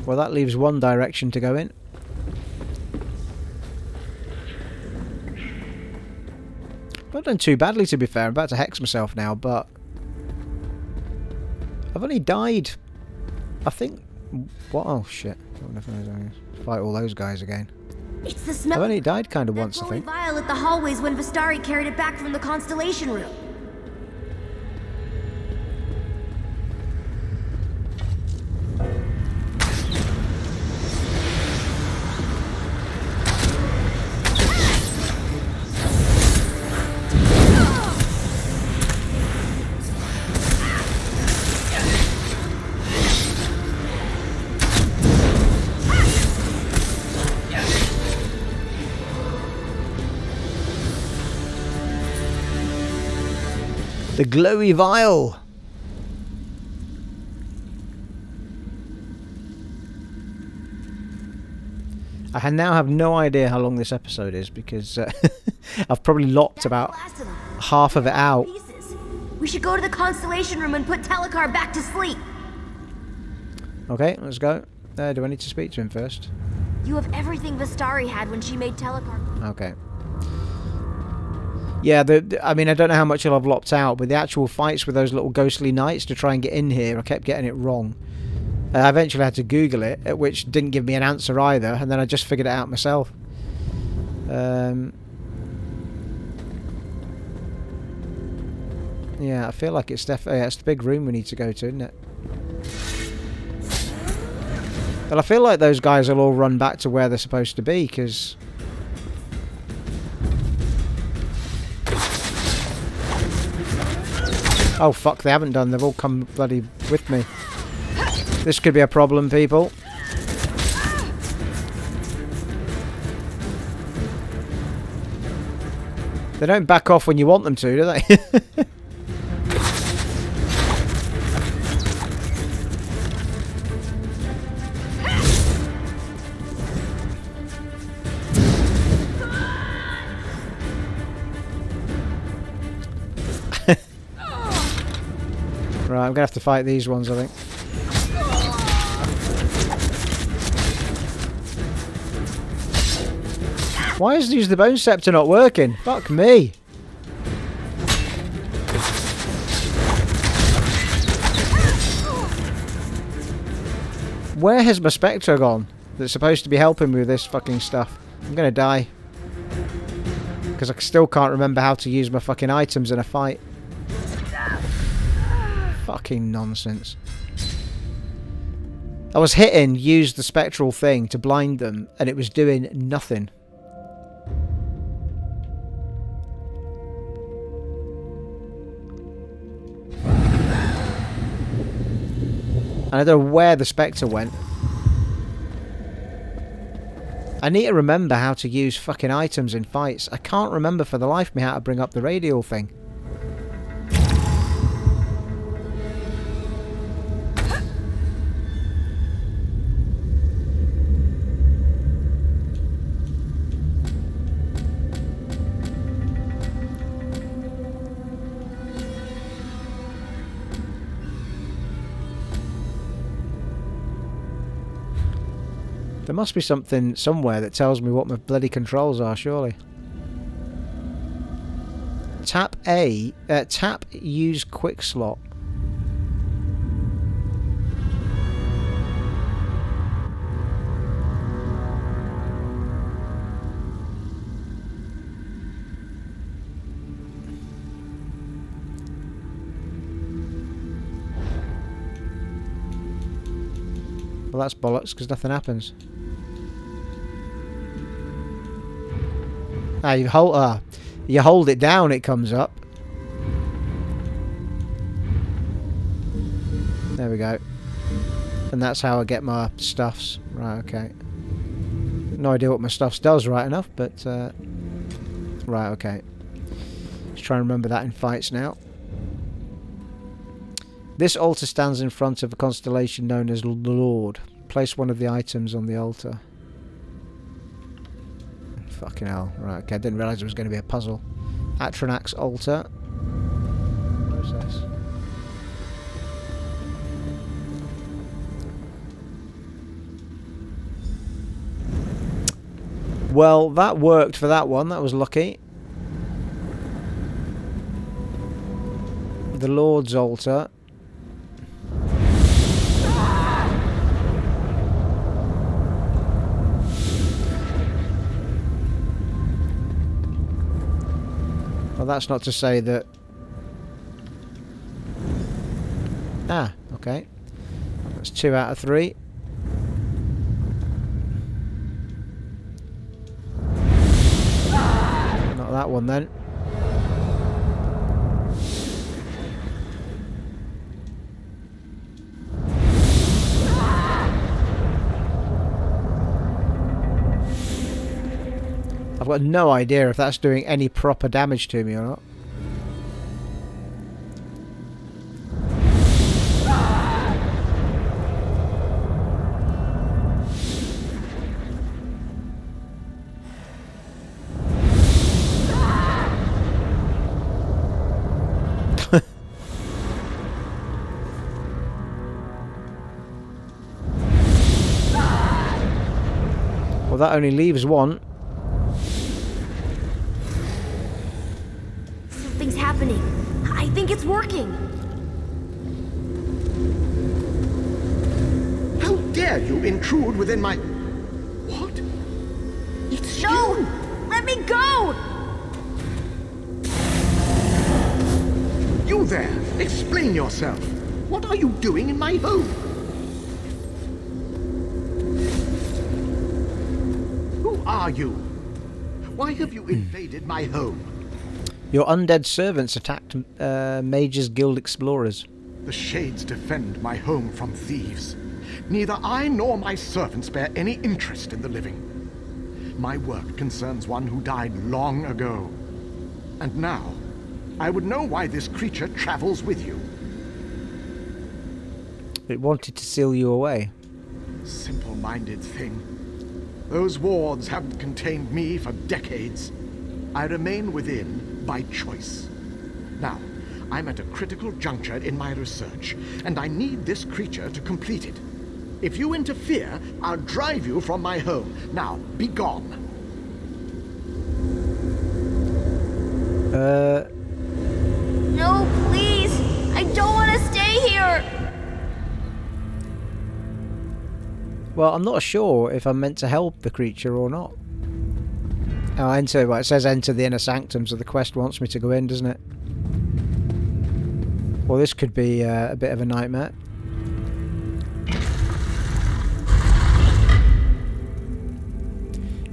Well, that leaves one direction to go in. Not done too badly, to be fair. I'm about to hex myself now, but I've only died, I think. What? Oh shit! Fight all those guys again. It's the smell. I've only died kind of once, I think. Vial at the hallways when Vastari carried it back from the constellation room. The Gllwy vial. I now have no idea how long this episode is because I've probably lopped about half of it out. We should go to the constellation room and put Telacar back to sleep. Okay, let's go. Do I need to speak to him first? You have everything Vastari had when she made Telacar. Okay. Yeah, I mean, I don't know how much I've lopped out, but the actual fights with those little ghostly knights to try and get in here, I kept getting it wrong. I eventually had to Google it, which didn't give me an answer either, and then I just figured it out myself. Yeah, I feel like it's definitely it's the big room we need to go to, isn't it? But I feel like those guys will all run back to where they're supposed to be, because... Oh fuck, they haven't done. They've all come bloody with me. This could be a problem, people. They don't back off when you want them to, do they? Right, I'm going to have to fight these ones, I think. Why is the bone scepter not working? Fuck me. Where has my Spectre gone? That's supposed to be helping me with this fucking stuff. I'm going to die. Because I still can't remember how to use my fucking items in a fight. Fucking nonsense. I was hitting, used the spectral thing to blind them, and it was doing nothing. And I don't know where the Spectre went. I need to remember how to use fucking items in fights. I can't remember for the life of me how to bring up the radial thing. There must be something somewhere that tells me what my bloody controls are, surely. Tap A. Tap use quick slot. Well, that's bollocks, because nothing happens. Ah, you hold it down, it comes up. There we go. And that's how I get my stuffs. Right, okay. No idea what my stuffs does right enough, but... right, okay. Let's try and remember that in fights now. This altar stands in front of a constellation known as the Lord. Place one of the items on the altar. Fucking hell. Right, okay, I didn't realise it was going to be a puzzle. Atronach's altar. Process. Well, that worked for that one. That was lucky. The Lord's altar. Well, that's not to say that... Ah, okay. That's 2 out of 3. Not that one then. I've got no idea if that's doing any proper damage to me or not. Well, that only leaves one. Something's happening. I think it's working. How dare you intrude within my... What? It's No! you! Let me go! You there! Explain yourself! What are you doing in my home? Who are you? Why have you invaded my home? Your undead servants attacked Mage's Guild explorers. The Shades defend my home from thieves. Neither I nor my servants bear any interest in the living. My work concerns one who died long ago. And now, I would know why this creature travels with you. It wanted to seal you away. Simple-minded thing. Those wards haven't contained me for decades. I remain within by choice. Now, I'm at a critical juncture in my research, and I need this creature to complete it. If you interfere, I'll drive you from my home. Now, be gone. No, please! I don't want to stay here! Well, I'm not sure if I'm meant to help the creature or not. Oh, enter. Well, it says enter the inner sanctum, so the quest wants me to go in, doesn't it? Well, this could be a bit of a nightmare.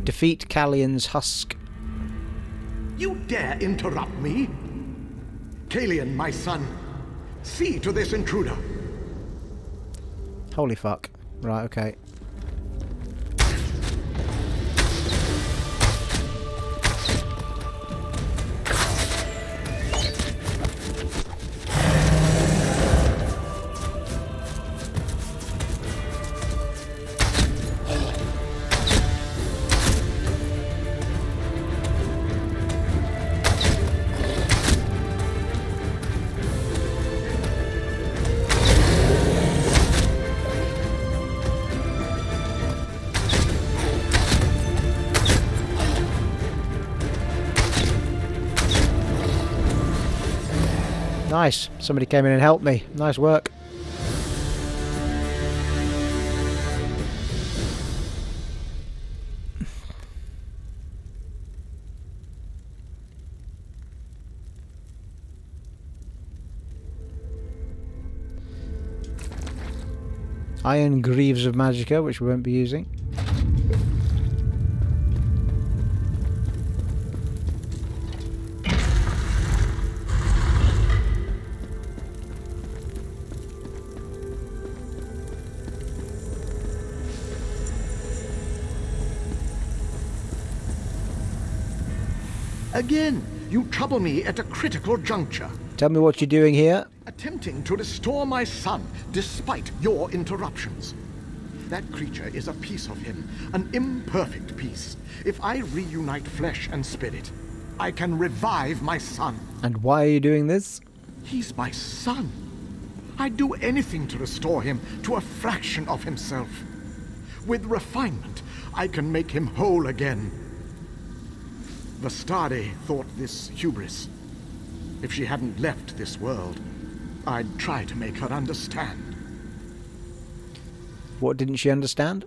Defeat Calions' husk. You dare interrupt me? Calion, my son, see to this intruder. Holy fuck. Right, okay. Nice. Somebody came in and helped me. Nice work. Iron Greaves of Magicka, which we won't be using. Again, you trouble me at a critical juncture. Tell me what you're doing here. Attempting to restore my son, despite your interruptions. That creature is a piece of him, an imperfect piece. If I reunite flesh and spirit, I can revive my son. And why are you doing this? He's my son. I'd do anything to restore him to a fraction of himself. With refinement, I can make him whole again. Vastaries thought this hubris. If she hadn't left this world, I'd try to make her understand. What didn't she understand?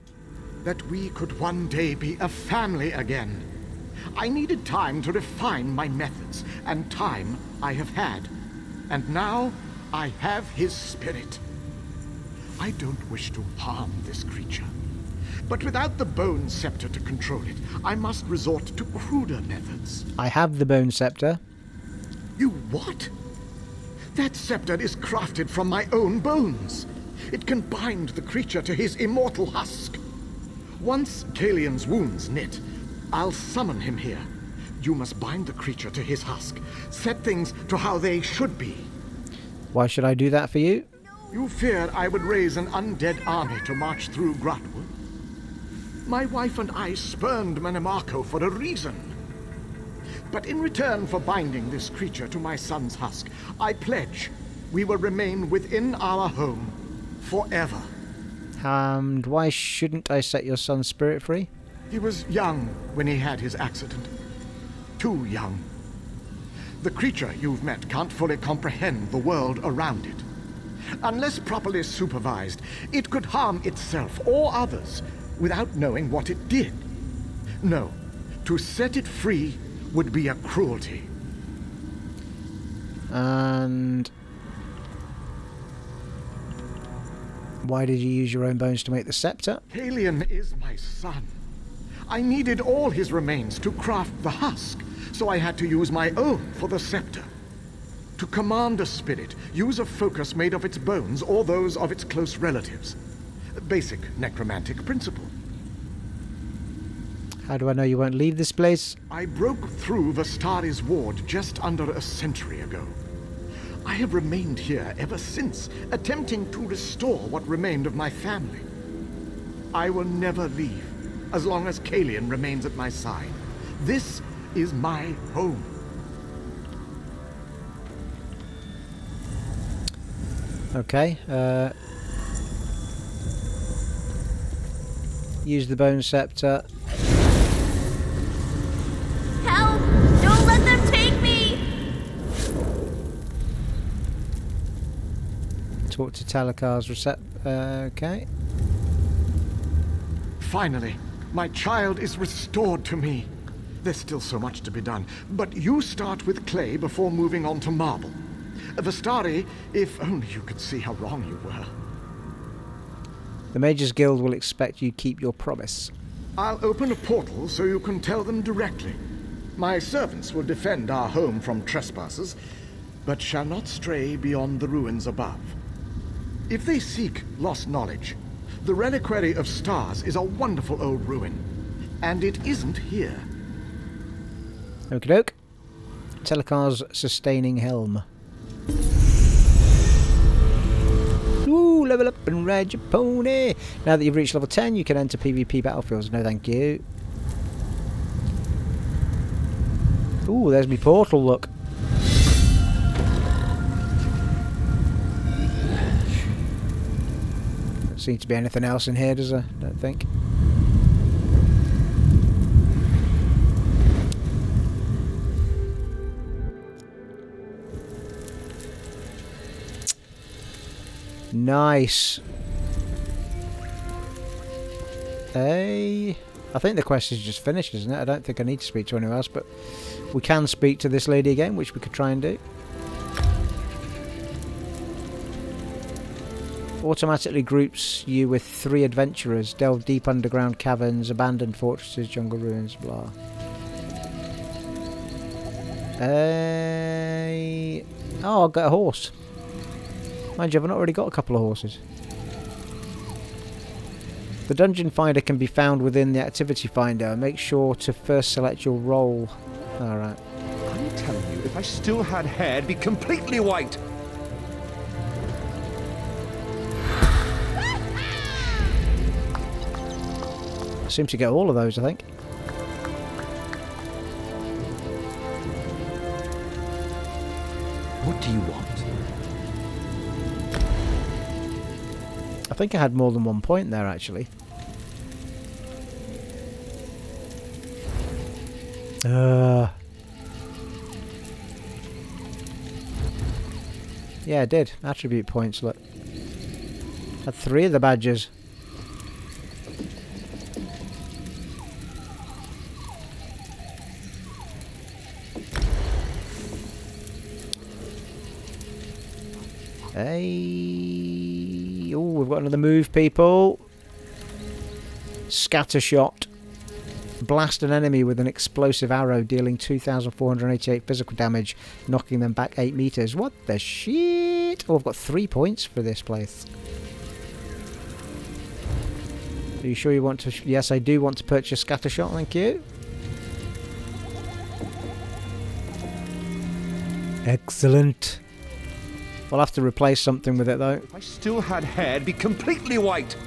That we could one day be a family again. I needed time to refine my methods, and time I have had. And now I have his spirit. I don't wish to harm this creature. But without the bone scepter to control it, I must resort to cruder methods. I have the bone scepter. You what? That scepter is crafted from my own bones. It can bind the creature to his immortal husk. Once Calion's wounds knit, I'll summon him here. You must bind the creature to his husk. Set things to how they should be. Why should I do that for you? You feared I would raise an undead army to march through Gllwy? My wife and I spurned Mannimarco for a reason. But in return for binding this creature to my son's husk, I pledge we will remain within our home forever. And why shouldn't I set your son's spirit free? He was young when he had his accident. Too young. The creature you've met can't fully comprehend the world around it. Unless properly supervised, it could harm itself or others without knowing what it did. No, to set it free would be a cruelty. And why did you use your own bones to make the scepter? Calion is my son. I needed all his remains to craft the husk, so I had to use my own for the scepter. To command a spirit, use a focus made of its bones or those of its close relatives. Basic necromantic principle. How do I know you won't leave this place? I broke through Vastaries' ward just under a century ago. I have remained here ever since, attempting to restore what remained of my family. I will never leave, as long as Calion remains at my side. This is my home. Okay, use the bone scepter. Help! Don't let them take me! Talk to Telacar's okay. Finally, my child is restored to me. There's still so much to be done, but you start with clay before moving on to marble. Vastaries, if only you could see how wrong you were. The Mages Guild will expect you keep your promise. I'll open a portal so you can tell them directly. My servants will defend our home from trespassers, but shall not stray beyond the ruins above. If they seek lost knowledge, the Reliquary of Stars is a wonderful old ruin, and it isn't here. Okie doke. Telacar's sustaining helm. Ooh, level up and ride your pony. Now that you've reached level 10, you can enter PvP battlefields. No, thank you. Ooh, there's me portal, look. Doesn't seem to be anything else in here, does there? Don't think. Nice. Hey, I think the quest is just finished, isn't it? I don't think I need to speak to anyone else, but we can speak to this lady again, which we could try and do. Automatically groups you with 3 adventurers. Delve deep underground caverns, abandoned fortresses, jungle ruins, blah. Hey. Oh, I'll get a horse. Mind you, I've not already got a couple of horses. The dungeon finder can be found within the activity finder. Make sure to first select your role. Alright. I'm telling you, if I still had hair, it'd be completely white. I seem to get all of those, I think. What do you want? I think I had more than 1 point there, actually. Yeah, I did. Attribute points, look. Had 3 of the badges. Hey. Oh, we've got another move, people. Scatter shot. Blast an enemy with an explosive arrow, dealing 2,488 physical damage, knocking them back 8 meters. What the shit? Oh, I've got 3 points for this place. Are you sure you want to? Yes, I do want to purchase scatter shot. Thank you. Excellent. We'll have to replace something with it, though. If I still had hair, it'd be completely white.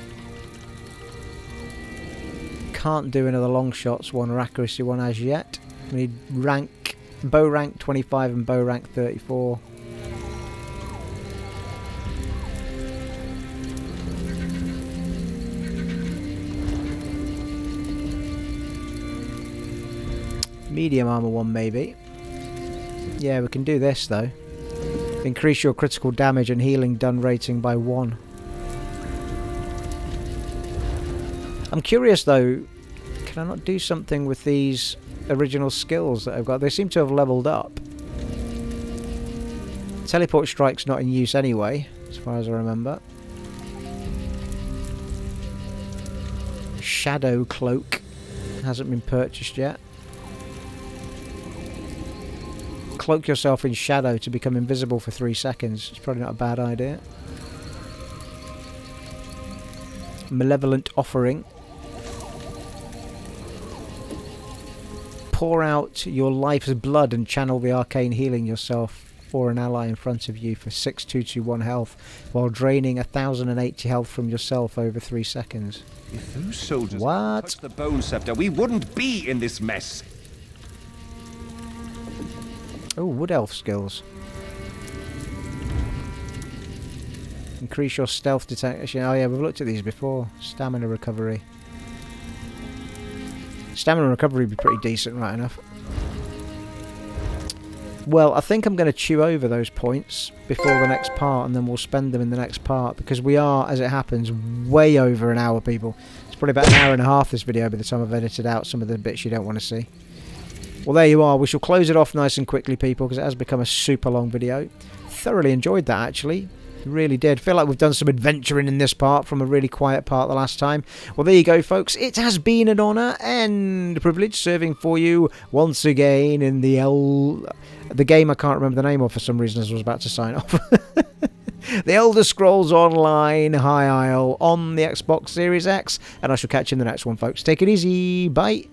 Can't do another long shots one or accuracy one as yet. We need rank, bow rank 25 and bow rank 34. Medium armor one maybe. Yeah, we can do this though. Increase your critical damage and healing done rating by 1. I'm curious though, can I not do something with these original skills that I've got? They seem to have leveled up. Teleport strike's not in use anyway, as far as I remember. Shadow cloak hasn't been purchased yet. Cloak yourself in shadow to become invisible for 3 seconds. It's probably not a bad idea. Malevolent offering. Pour out your life's blood and channel the arcane healing yourself or an ally in front of you for 6221 health, while draining 1080 health from yourself over 3 seconds. If those soldiers What? touched the bone scepter, we wouldn't be in this mess. Oh, wood elf skills. Increase your stealth detection. Oh yeah, we've looked at these before. Stamina recovery. Stamina recovery would be pretty decent, right enough. Well, I think I'm going to chew over those points before the next part, and then we'll spend them in the next part, because we are, as it happens, way over an hour, people. It's probably about an hour and a half, this video, by the time I've edited out some of the bits you don't want to see. Well, there you are. We shall close it off nice and quickly, people, because it has become a super long video. Thoroughly enjoyed that, actually. Really did. Feel like we've done some adventuring in this part from a really quiet part the last time. Well, there you go, folks. It has been an honour and a privilege serving for you once again in the game I can't remember the name of for some reason as I was about to sign off. The Elder Scrolls Online High Isle on the Xbox Series X, and I shall catch you in the next one, folks. Take it easy. Bye.